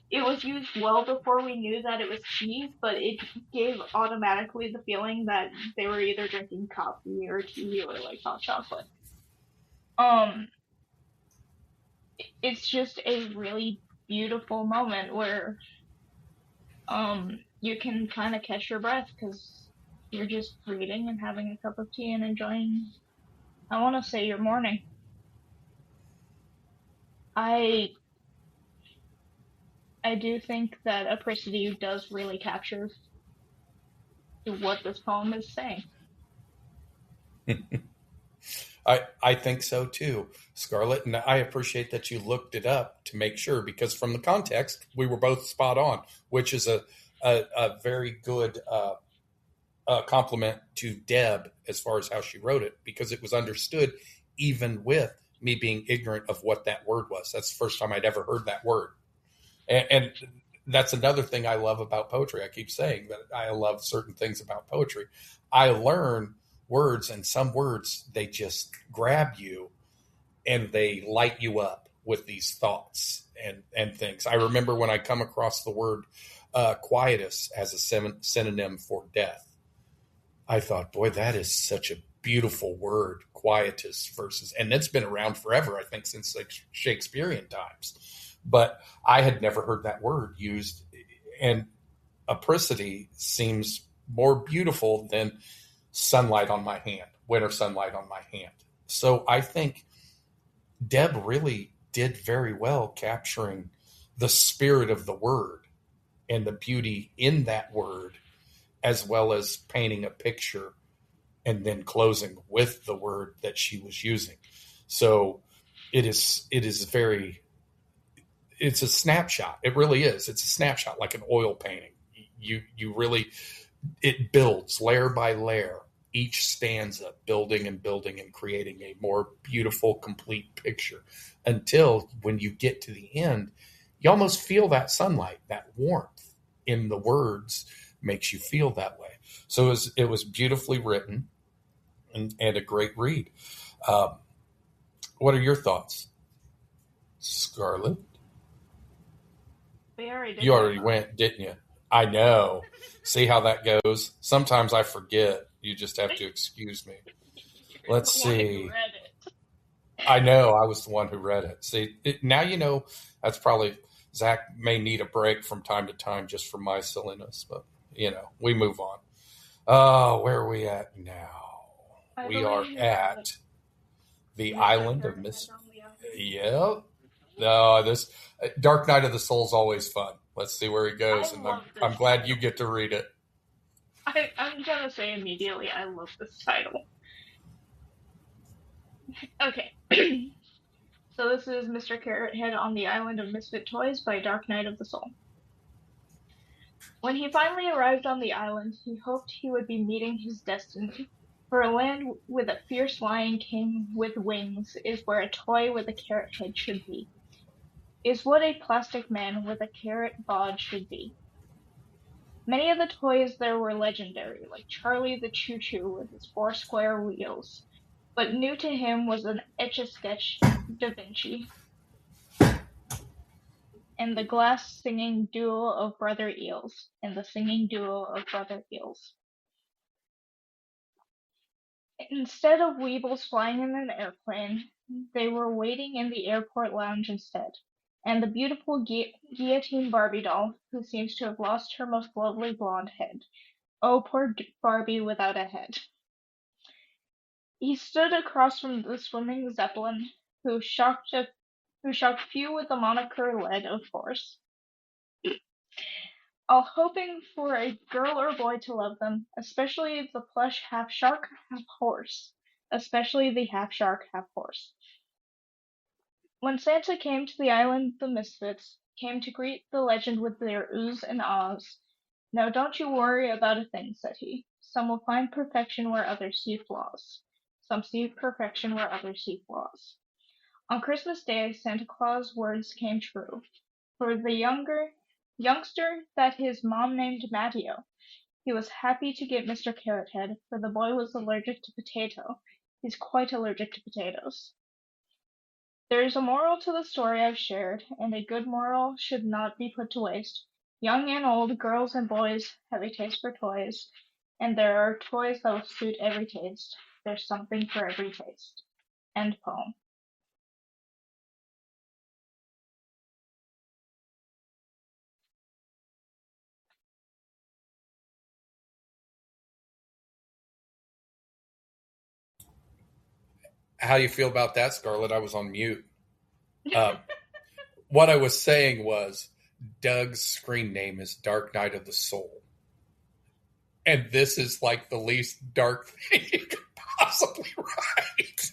It was used well before we knew that it was tea, but it gave automatically the feeling that they were either drinking coffee or tea or hot chocolate. It's just a really beautiful moment where you can kind of catch your breath because you're just reading and having a cup of tea and enjoying, I want to say, your morning. I do think that apricity does really capture what this poem is saying. I think so too, Scarlett, and I appreciate that you looked it up to make sure, because from the context, we were both spot on, which is a very good compliment to Deb as far as how she wrote it, because it was understood even with me being ignorant of what that word was. That's the first time I'd ever heard that word. And that's another thing I love about poetry. I keep saying that I love certain things about poetry. I learn words, and some words, they just grab you and they light you up with these thoughts and things. I remember when I come across the word quietus as a synonym for death, I thought, boy, that is such a beautiful word, quietus versus, and it's been around forever, I think, since Shakespearean times. But I had never heard that word used, and apricity seems more beautiful than sunlight on my hand, winter sunlight on my hand. So I think Deb really did very well capturing the spirit of the word and the beauty in that word, as well as painting a picture and then closing with the word that she was using. So it is it's a snapshot. It really is. It's a snapshot, like an oil painting. You really, it builds layer by layer, each stanza building and building and creating a more beautiful, complete picture, until when you get to the end, you almost feel that sunlight, that warmth in the words makes you feel that way. So it was beautifully written. and a great read. Um, what are your thoughts, Scarlett? We already did You my already thoughts. went, didn't you? I know. See how that goes? Sometimes I forget. You just have to excuse me. You're Let's the one who see. read it. I know I was the one who read it. See, now you know that's probably Zach may need a break from time to time just from my silliness, but we move on. Oh, where are we at now? I We are believe you read at the Mr. island of Carrot Miss. on the Island. Yep. No, this Dark Knight of the Soul is always fun. Let's see where he I goes, and I'm love I'm this glad you title. get to read it. I'm gonna say immediately, I love this title. Okay. So this is Mr. Carrot Head on the Island of Misfit Toys by Dark Knight of the Soul. When he finally arrived on the island, he hoped he would be meeting his destiny. For a land with a fierce lion king with wings is where a toy with a carrot head should be. Is what a plastic man with a carrot bod should be. Many of the toys there were legendary, like Charlie the Choo Choo with his 4 square wheels. But new to him was an Etch-a-Sketch Da Vinci, and the glass singing duo of brother eels, and the singing duo of brother eels. Instead of weebles flying in an airplane, they were waiting in the airport lounge instead. And the beautiful guillotine Barbie doll, who seems to have lost her most lovely blonde head. Oh, poor Barbie without a head. He stood across from the swimming Zeppelin, who shocked few with the moniker Lead, of course, all hoping for a girl or boy to love them, especially the plush half shark, half horse. Especially the half shark, half horse. When Santa came to the island, the misfits came to greet the legend with their oohs and ahs. "Now don't you worry about a thing," said he. "Some will find perfection where others see flaws. Some see perfection where others see flaws." On Christmas Day, Santa Claus' words came true. For the youngster that his mom named Matteo, he was happy to get Mr. Carrot Head, for the boy was allergic to potato. He's quite allergic to potatoes. There is a moral to the story I've shared, and a good moral should not be put to waste. Young and old, girls and boys, have a taste for toys, and there are toys that will suit every taste. There's something for every taste. End poem. How do you feel about that, Scarlett? I was on mute. Uh, what I was saying was Doug's screen name is Dark Knight of the Soul. And this is like the least dark thing you could possibly write.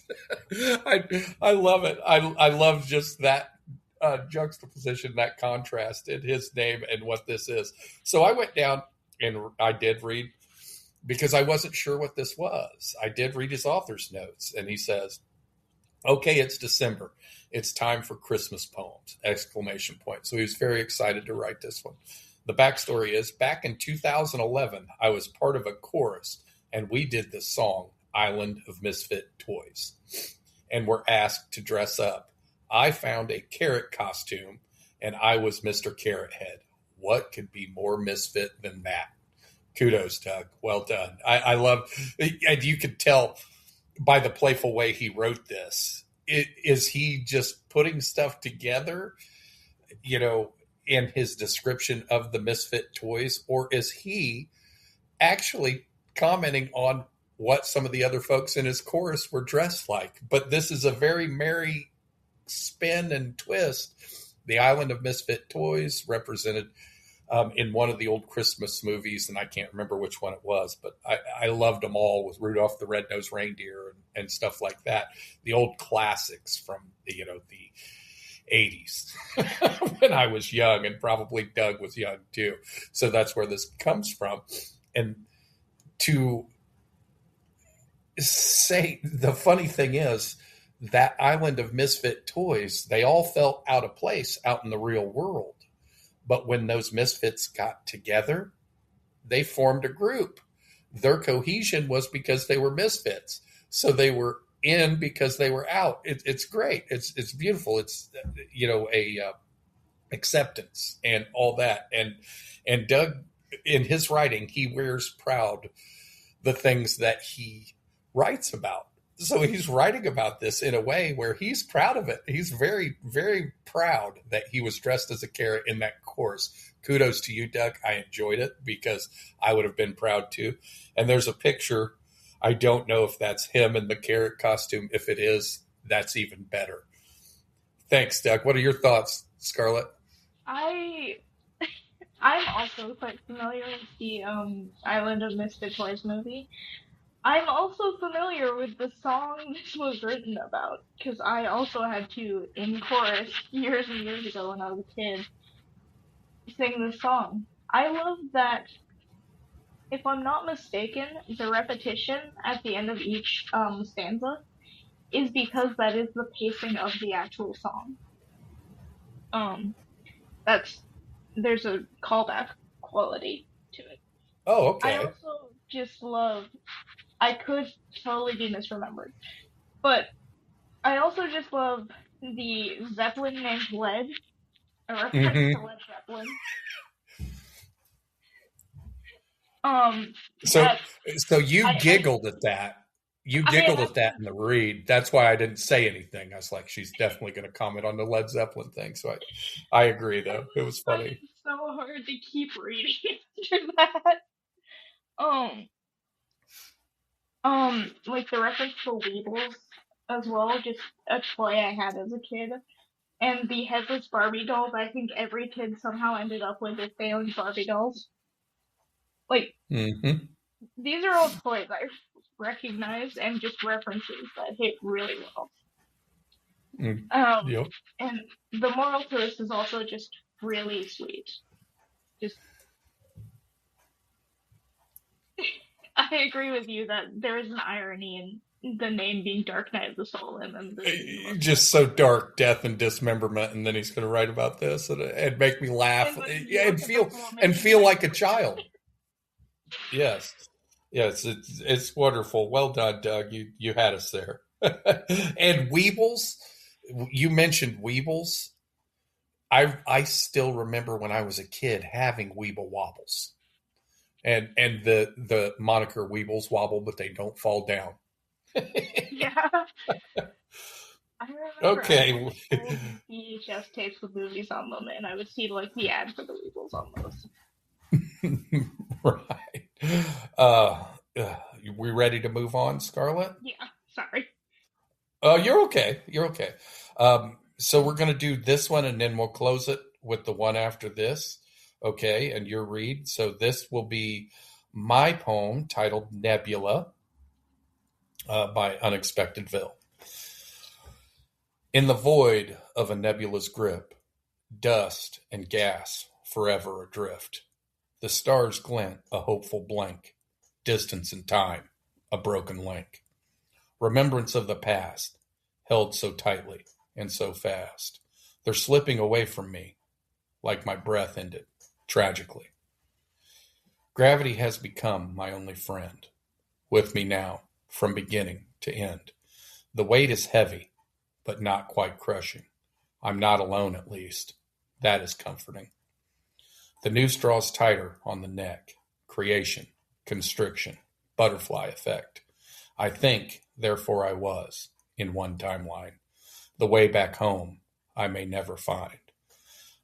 I love it. I love just that juxtaposition, that contrast in his name and what this is. So I went down and I did read because I wasn't sure what this was. I did read his author's notes, and he says, "Okay, it's December. It's time for Christmas poems!" Exclamation point. So he was very excited to write this one. The backstory is back in 2011, I was part of a chorus, and we did the song Island of Misfit Toys, and were asked to dress up. I found a carrot costume, and I was Mr. Carrot Head. What could be more misfit than that? Kudos, Doug. Well done. I love, and you could tell by the playful way he wrote this. Is he just putting stuff together, in his description of the misfit toys, or is he actually commenting on what some of the other folks in his chorus were dressed like? But this is a very merry spin and twist. The Island of Misfit Toys represented in one of the old Christmas movies, and I can't remember which one it was, but I loved them all with Rudolph the Red-Nosed Reindeer and stuff like that. The old classics from the 80s when I was young, and probably Doug was young too. So that's where this comes from. And to say, the funny thing is, that Island of Misfit Toys, they all felt out of place out in the real world. But when those misfits got together, they formed a group. Their cohesion was because they were misfits. So they were in because they were out. It's great. It's beautiful. It's a acceptance and all that. And Doug, in his writing, he wears proud the things that he writes about. So he's writing about this in a way where he's proud of it. He's very, very proud that he was dressed as a carrot in that course. Kudos to you, Doug. I enjoyed it because I would have been proud too. And there's a picture. I don't know if that's him in the carrot costume. If it is, that's even better. Thanks, Doug. What are your thoughts, Scarlett? I'm also quite familiar with the Island of Misfit Toys movie. I'm also familiar with the song this was written about because I also had to, in chorus, years and years ago when I was a kid, sing this song. I love that, if I'm not mistaken, the repetition at the end of each stanza is because that is the pacing of the actual song. That's There's a callback quality to it. Oh, I okay. also just love. I could totally be misremembered, but I also just love the Zeppelin named Led, a reference Mm-hmm. to Led Zeppelin. Um, So, that so you I giggled at that. You I giggled at that in the absolutely. read. That's why I didn't say anything. I was like, she's definitely going to comment on the Led Zeppelin thing. So I agree, I though. It was just find funny. it so hard to keep reading after that. Um, like the reference to Weebles as well, just a toy I had as a kid. And the headless Barbie dolls, I think every kid somehow ended up with if they owned Barbie dolls. Like, Mm-hmm. these are all toys I recognize and just references that hit really well. Mm. Um, Yep. and the moral to this is also just really sweet. Just, I agree with you that there is an irony in the name being Dark Knight of the Soul and then this being the most Just so dark, death and dismemberment, and then he's going to write about this and make me laugh and then you and look at the feel woman and and feel like, like a child. Yes, yes, it's wonderful. Well done, Doug. You had us there. And Weebles, you mentioned Weebles. I still remember when I was a kid having Weeble Wobbles, and the moniker Weebles wobble, but they don't fall down. yeah. I remember I had Okay. old VHS tapes with movies on them, and I would see like the ad for the Weebles on those. Right. Uh, we ready to move on, Scarlett? Yeah, sorry. Oh, you're okay. You're okay. So we're going to do this one, and then we'll close it with the one after this. Okay, and your read. So this will be my poem titled Nebula by Unexpectedville. In the void of a nebula's grip, dust and gas forever adrift. The stars glint a hopeful blank, distance and time a broken link. Remembrance of the past, held so tightly and so fast. They're slipping away from me, like my breath ended, tragically. Gravity has become my only friend, with me now, from beginning to end. The weight is heavy, but not quite crushing. I'm not alone, at least. That is comforting. The noose draws tighter on the neck. Creation, constriction, butterfly effect. I think, therefore I was, in one timeline. The way back home I may never find.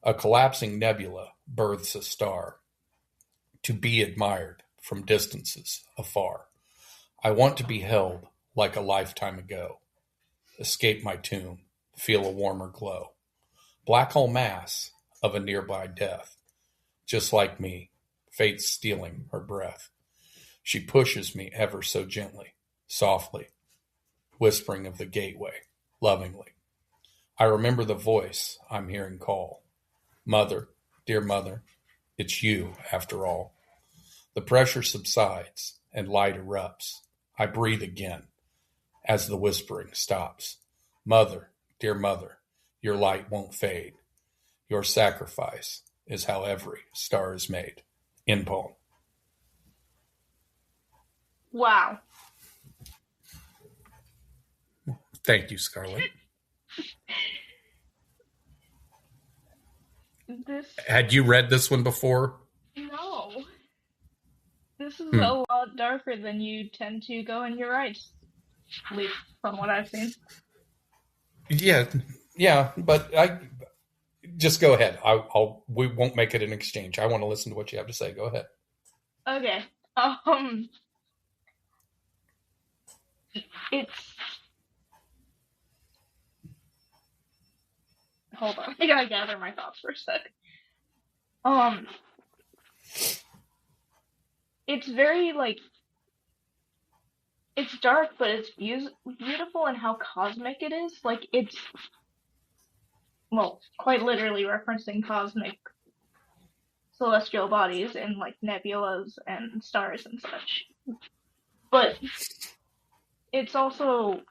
A collapsing nebula births a star, to be admired from distances afar. I want to be held like a lifetime ago. Escape my tomb, feel a warmer glow. Black hole mass of a nearby death. Just like me, fate's stealing her breath. She pushes me ever so gently, softly, whispering of the gateway, lovingly. I remember the voice I'm hearing call. Mother, dear mother, it's you after all. The pressure subsides and light erupts. I breathe again as the whispering stops. Mother, dear mother, your light won't fade. Your sacrifice is how every star is made. In poem. Wow. Thank you, Scarlett. This Had you read this one before? no. This is Hmm. a lot darker than you tend to go in your rights, at least from what I've seen. Yeah, yeah, but I just go ahead. We won't make it an exchange. I want to listen to what you have to say. Go ahead. Okay. Um, it's hold on. I gotta gather my thoughts for a sec. Um, it's very like it's dark, but it's beautiful in how cosmic it is. Like it's well, quite literally referencing cosmic celestial bodies and like nebulas and stars and such. But it's also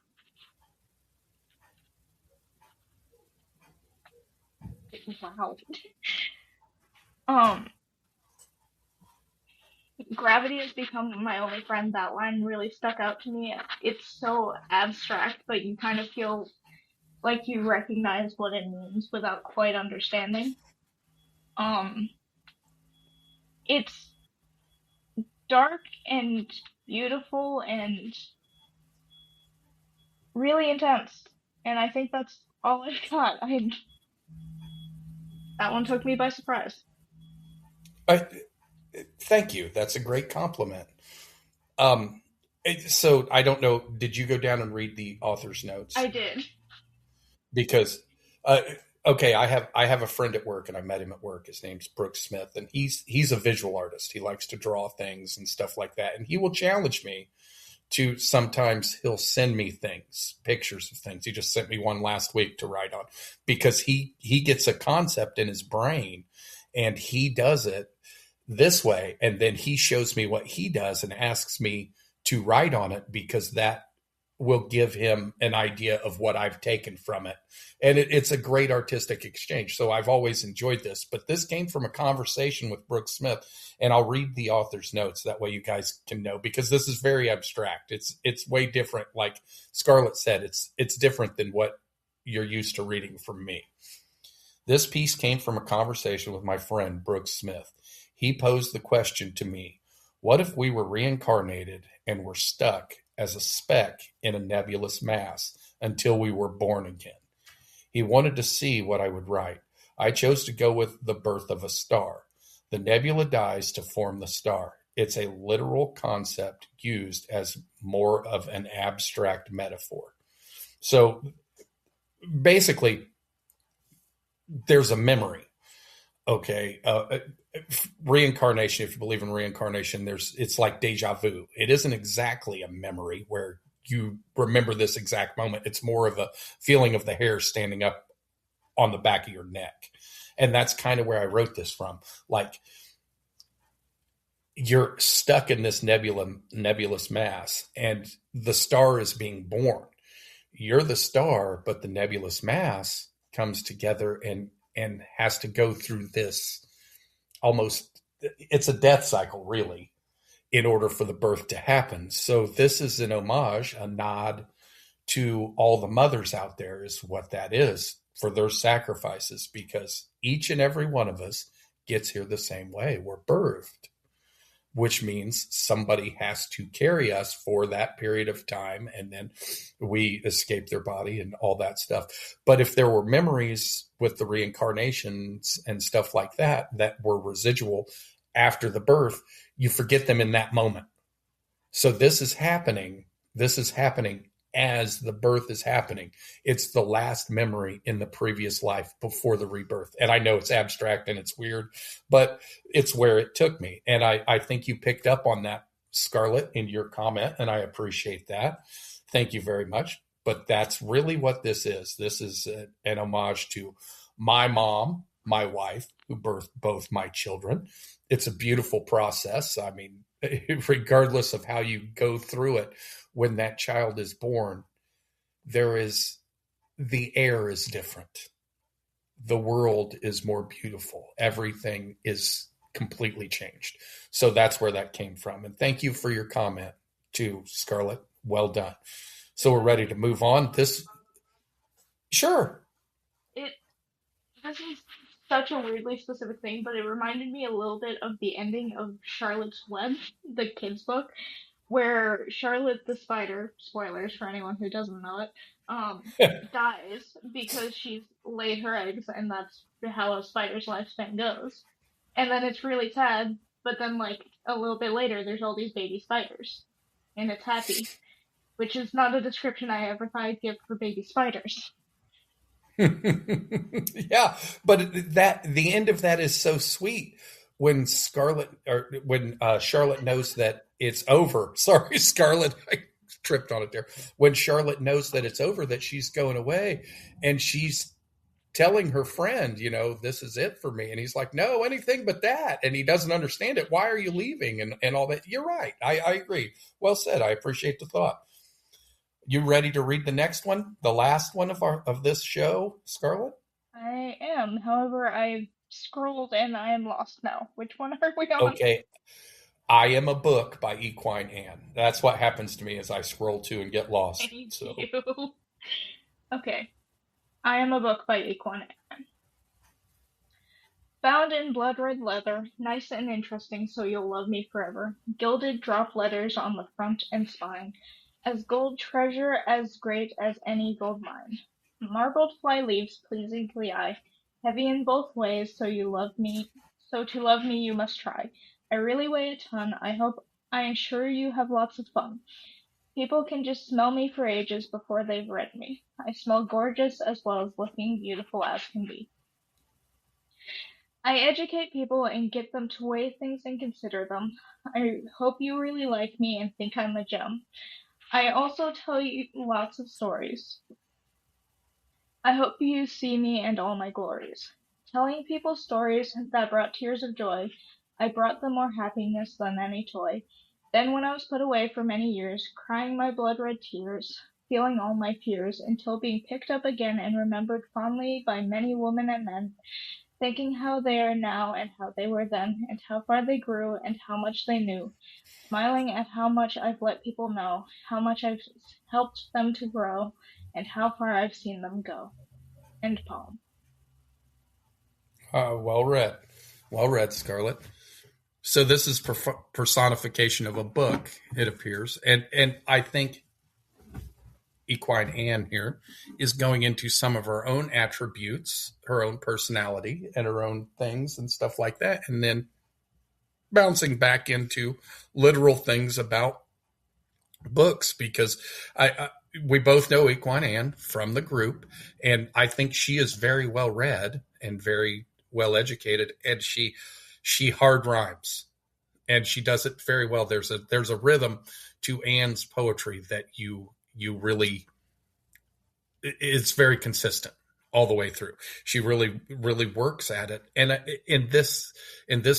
wow. Um, gravity has become my only friend. That line really stuck out to me. It's so abstract, but you kind of feel like you recognize what it means without quite understanding. Um, it's dark and beautiful and really intense. And I think that's all I've got. That one took me by surprise. I, Thank you. That's a great compliment. Um, so I don't know. Did you go down and read the author's I notes? did. Because uh, okay, I have a friend at work, and I met him at work. His name's Brooks Smith, and he's a visual artist. He likes to draw things and stuff like that, and he will challenge me to sometimes he'll send me things, pictures of things. He just sent me one last week to write on because he gets a concept in his brain and he does it this way, and then he shows me what he does and asks me to write on it because that will give him an idea of what I've taken from it. And it's a great artistic exchange. So I've always enjoyed this, but this came from a conversation with Brooks Smith, and I'll read the author's notes. That way you guys can know, because this is very abstract. It's way different. Like Scarlett said, it's different than what you're used to reading from me. This piece came from a conversation with my friend Brooks Smith. He posed the question to me: what if we were reincarnated and were stuck as a speck in a nebulous mass until we were born again? He wanted to see what I would write. I chose to go with the birth of a star. The nebula dies to form the star. It's a literal concept used as more of an abstract metaphor. So basically, there's a memory. Okay, reincarnation. If you believe in reincarnation, it's like deja vu. It isn't exactly a memory where you remember this exact moment. It's more of a feeling of the hair standing up on the back of your neck, and that's kind of where I wrote this from. Like you're stuck in this nebulous mass, and the star is being born. You're the star, but the nebulous mass comes together and has to go through this almost, it's a death cycle really, in order for the birth to happen. So this is an homage, a nod to all the mothers out there, is what that is, for their sacrifices, because each and every one of us gets here the same way. We're birthed, which means somebody has to carry us for that period of time, and then we escape their body and all that stuff. But if there were memories with the reincarnations and stuff like that that were residual after the birth, you forget them in that moment. So this is happening. This is happening as the birth is happening. It's the last memory in the previous life before the rebirth. And I know it's abstract and it's weird, but it's where it took me. And I think you picked up on that, Scarlett, in your comment, and I appreciate that. Thank you very much. But that's really what this is. This is an homage to my mom, my wife, who birthed both my children. It's a beautiful process. I mean, regardless of how you go through it, when that child is born, the air is different. The world is more beautiful. Everything is completely changed. So that's where that came from. And thank you for your comment too, Scarlett. Well done. So we're ready to move on. This, sure. It this is such a weirdly specific thing, but it reminded me a little bit of the ending of Charlotte's Web, the kids book, where Charlotte the spider, spoilers for anyone who doesn't know it, dies because she's laid her eggs, and that's how a spider's lifespan goes. And then it's really sad, but then like a little bit later, there's all these baby spiders, and it's happy, which is not a description I ever thought I'd give for baby spiders. Yeah, but that the end of that is so sweet when Scarlet or when Charlotte knows that it's over. Sorry, Scarlet, I tripped on it there. When Charlotte knows that it's over, that she's going away, and she's telling her friend, this is it for me, and he's like, no, anything but that, and he doesn't understand it. Why are you leaving, and all that? You're right. I agree. Well said. I appreciate the thought. You ready to read the next one, the last one of this show, Scarlett? I am. However, I've scrolled and I am lost now. Which one are we on? Okay, I Am a Book by Equine Anne. That's what happens to me as I scroll to and get lost. Thank So you. Okay. I Am a Book by Equine. Bound in blood red leather, nice and interesting, so you'll love me forever. Gilded drop letters on the front and spine, as gold treasure as great as any gold mine. Marbled fly leaves pleasing to the eye, heavy in both ways, so to love me you must try. I really weigh a ton, I ensure you have lots of fun. People can just smell me for ages before they've read me. I smell gorgeous as well as looking beautiful as can be. I educate people and get them to weigh things and consider them. I hope you really like me and think I'm a gem. I also tell you lots of stories. I hope you see me and all my glories. Telling people stories that brought tears of joy, I brought them more happiness than any toy. Then when I was put away for many years, crying my blood red tears, feeling all my fears, until being picked up again and remembered fondly by many women and men, thinking how they are now and how they were then, and how far they grew and how much they knew, smiling at how much I've let people know, how much I've helped them to grow, and how far I've seen them go. End poem. well read. Well read, Scarlett. So this is personification of a book, it appears. And I think Equine Anne here is going into some of her own attributes, her own personality, and her own things and stuff like that, and then bouncing back into literal things about books, because we both know Equine Anne from the group, and I think she is very well read and very well educated, and she hard rhymes, and she does it very well. There's a rhythm to Anne's poetry that you really, it's very consistent all the way through. She really works at it, and in this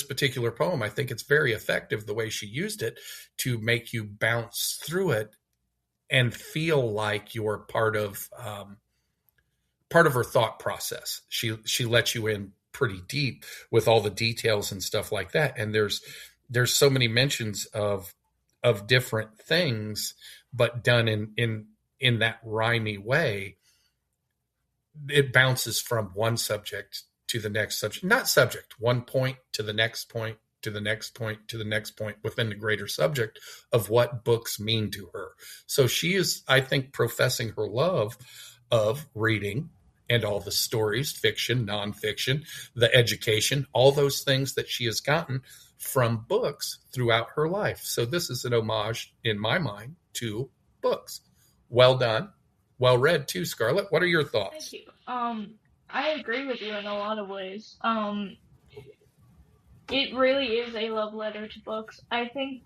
particular poem, I think it's very effective the way she used it to make you bounce through it and feel like you're part of her thought process. She lets you in pretty deep with all the details and stuff like that, and there's so many mentions of different things, but done in that rhymey way. It bounces from one subject to the next subject, not subject, one point to the next point, to the next point, to the next point within the greater subject of what books mean to her. So she is, I think, professing her love of reading and all the stories, fiction, nonfiction, the education, all those things that she has gotten from books throughout her life. So this is an homage, in my mind, to books. Well done. Well read too, Scarlett. What are your thoughts? Thank you. I agree with you in a lot of ways. It really is a love letter to books. I think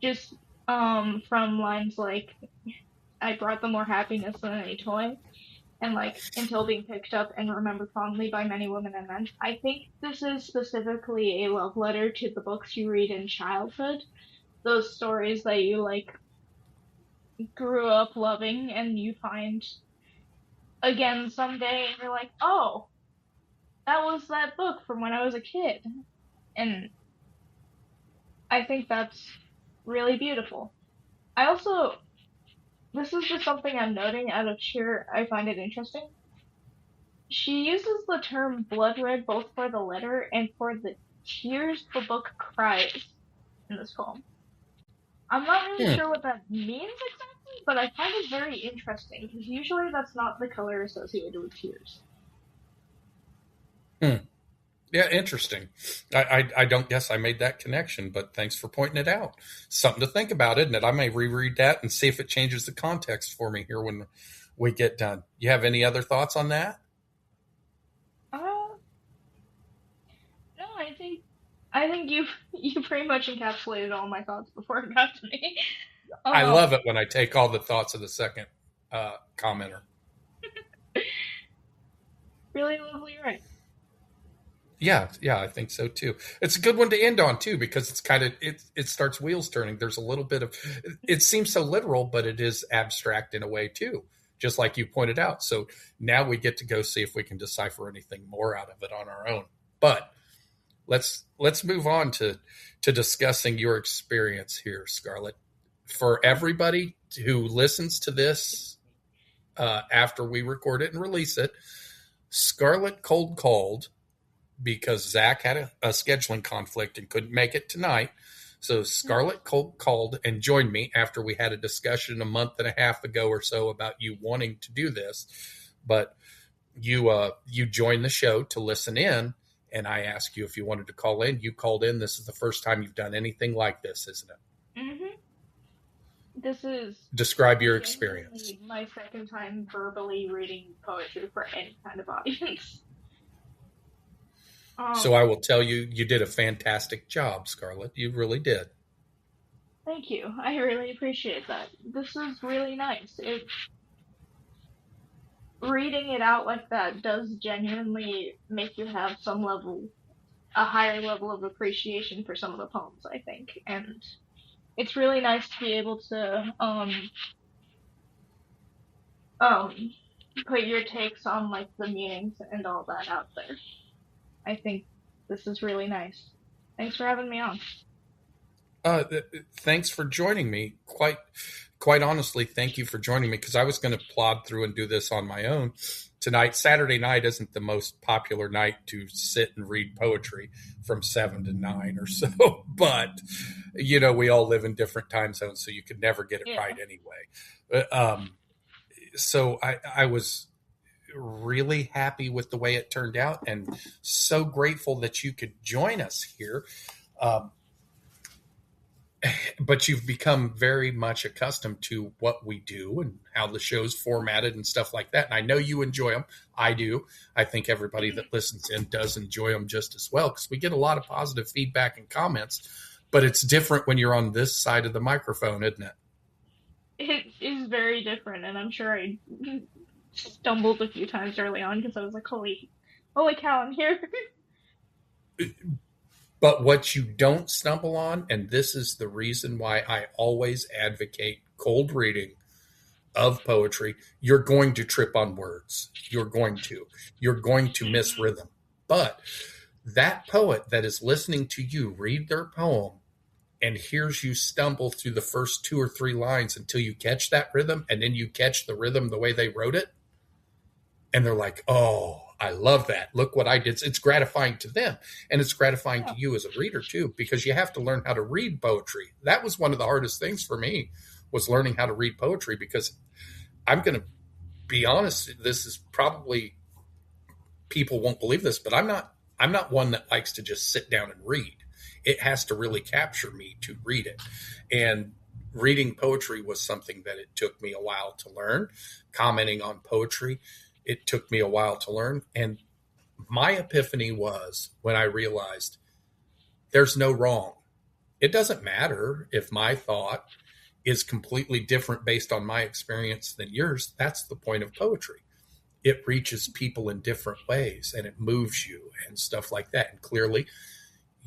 just from lines like I brought them more happiness than any toy, and like until being picked up and remembered fondly by many women and men. I think this is specifically a love letter to the books you read in childhood, those stories that you like grew up loving and you find again someday and you're like, oh, that was that book from when I was a kid. And I think that's really beautiful. I also this is just something I'm noting out of sheer, I find it interesting. She uses the term blood red both for the letter and for the tears the book cries in this poem. I'm not really Hmm. sure what that means exactly, but I find it very interesting because usually that's not the color associated with tears. Hmm. Yeah, interesting. I don't guess I made that connection, but thanks for pointing it out. Something to think about, isn't it? I may reread that and see if it changes the context for me here when we get done. You have any other thoughts on that? Uh, no, I think you pretty much encapsulated all my thoughts before it got to me. I love Um, it when I take all the thoughts of the second commenter. really lovely, right? Yeah, I think so too. It's a good one to end on too because it's kind of it starts wheels turning. There's a little bit of it seems so literal, but it is abstract in a way too, just like you pointed out. So now we get to go see if we can decipher anything more out of it on our own. But let's move on to discussing your experience here, Scarlett. For everybody who listens to this after we record it and release it, Scarlett cold called because Zach had a scheduling conflict and couldn't make it tonight. So Scarlett called and joined me after we had a discussion a month and a half ago or so about you wanting to do this. But you joined the show to listen in, and I asked you if you wanted to call in. You called in. This is the first time you've done anything like this, isn't it? Hmm. This is Describe your experience. genuinely my second time verbally reading poetry for any kind of audience. So I Um, will tell you, you did a fantastic job, Scarlett. You really did. Thank you. I really appreciate that. This is really nice. Reading it out like that does genuinely make you have a higher level of appreciation for some of the poems, I think. And it's really nice to be able to um put your takes on like the meanings and all that out there. I think this is really nice. Thanks for having me on. Thanks for joining me. Quite honestly, thank you for joining me because I was going to plod through and do this on my own tonight. Saturday night isn't the most popular night to sit and read poetry from 7 to 9 or so, but we all live in different time zones, so you could never get it Yeah. right anyway. So I was really happy with the way it turned out, and so grateful that you could join us here. Um, but you've become very much accustomed to what we do and how the show's formatted and stuff like that. And I know you enjoy them. I do. I think everybody that listens in does enjoy them just as well because we get a lot of positive feedback and comments. But it's different when you're on this side of the microphone, isn't It is very different, and I'm sure I stumbled a few times early on because I was like, holy cow, I'm here. it? But what you don't stumble on, and this is the reason why I always advocate cold reading of poetry, you're going to trip on words. You're going to. You're going to miss Mhm. rhythm. But that poet that is listening to you read their poem and hears you stumble through the first 2 or 3 lines until you catch that rhythm, and then you catch the rhythm the way they wrote it, and they're like, oh, I love that. Look what I did. It's gratifying to them. And it's gratifying to Yeah. you as a reader too, because you have to learn how to read poetry. That was one of the hardest things for me was learning how to read poetry because I'm going to be honest. This is probably people won't believe this, but I'm not one that likes to just sit down and read. It has to really capture me to read it. And reading poetry was something that it took me a while to learn. Commenting on poetry, it took me a while to learn. And my epiphany was when I realized there's no wrong. It doesn't matter if my thought is completely different based on my experience than yours. That's the point of poetry. It reaches people in different ways and it moves you and stuff like that. And clearly,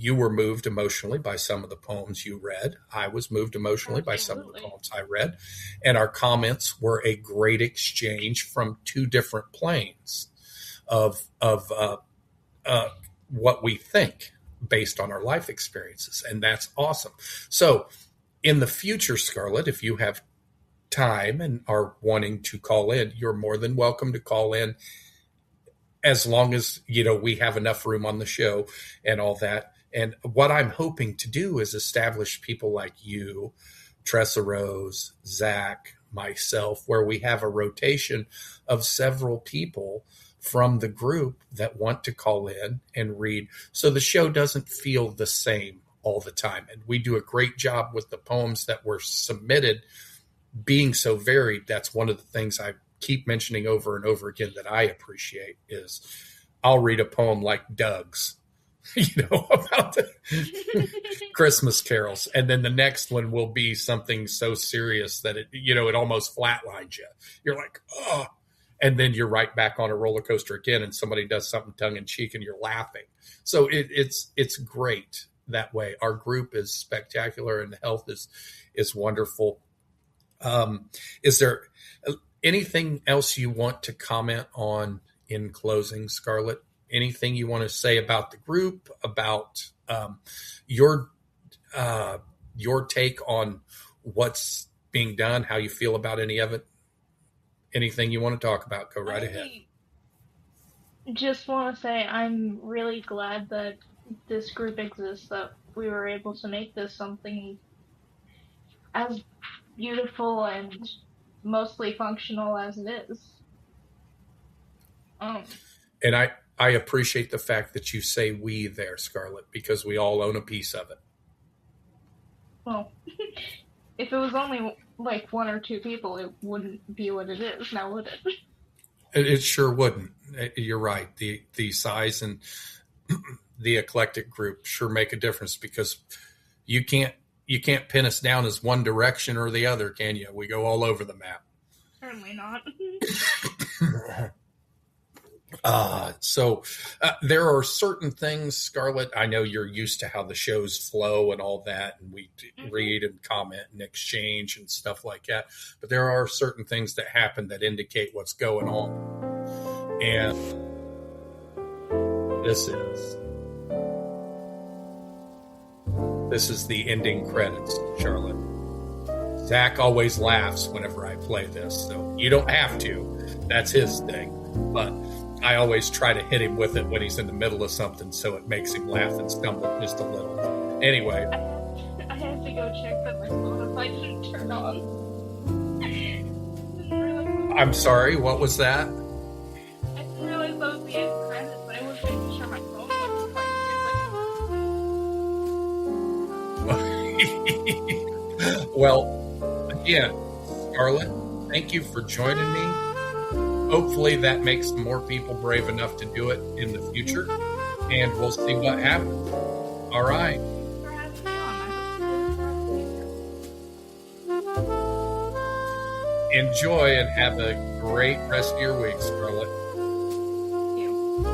you were moved emotionally by some of the poems you read. I was moved emotionally by some of the Absolutely. poems I read. And our comments were a great exchange from two different planes of what we think based on our life experiences. And that's awesome. So, in the future, Scarlett, if you have time and are wanting to call in, you're more than welcome to call in, as long as, we have enough room on the show and all that. And what I'm hoping to do is establish people like you, Tressa Rose, Zach, myself, where we have a rotation of several people from the group that want to call in and read, so the show doesn't feel the same all the time. And we do a great job with the poems that were submitted being so varied. That's one of the things I keep mentioning over and over again that I appreciate is I'll read a poem like Doug's, about the Christmas carols. And then the next one will be something so serious that it almost flatlines you. You're like, oh, and then you're right back on a roller coaster again, and somebody does something tongue in cheek and you're laughing. So it's great that way. Our group is spectacular and the health is wonderful. Is there anything else you want to comment on in closing, Scarlett? Anything you want to say about the group, about your take on what's being done, how you feel about any of it? Anything you want to talk about, go right ahead. Just want to say I'm really glad that this group exists, that we were able to make this something as beautiful and mostly functional as it is. And I appreciate the fact that you say we there, Scarlett, because we all own a piece of it. Well, if it was only like one or two people, it wouldn't be what it is now, would it? It sure wouldn't. You're right. The size and the eclectic group sure make a difference, because you can't pin us down as one direction or the other, can you? We go all over the map. Certainly not. So there are certain things, Scarlett, I know you're used to how the shows flow and all that, and we read and comment and exchange and stuff like that. But there are certain things that happen that indicate what's going on. And this is the ending credits, Charlotte. Zach always laughs whenever I play this, so you don't have to. That's his thing. But I always try to hit him with it when he's in the middle of something, so it makes him laugh and stumble just a little. Anyway. I had to go check that my Spotify didn't turn on. I'm sorry, what was that? I didn't realize that was the end credits, but I was making sure my phone wasn't playing. Well, again, Scarlett, thank you for joining me. Hopefully that makes more people brave enough to do it in the future, and we'll see what happens. All right. Enjoy and have a great rest of your week, Scarlett. Thank you.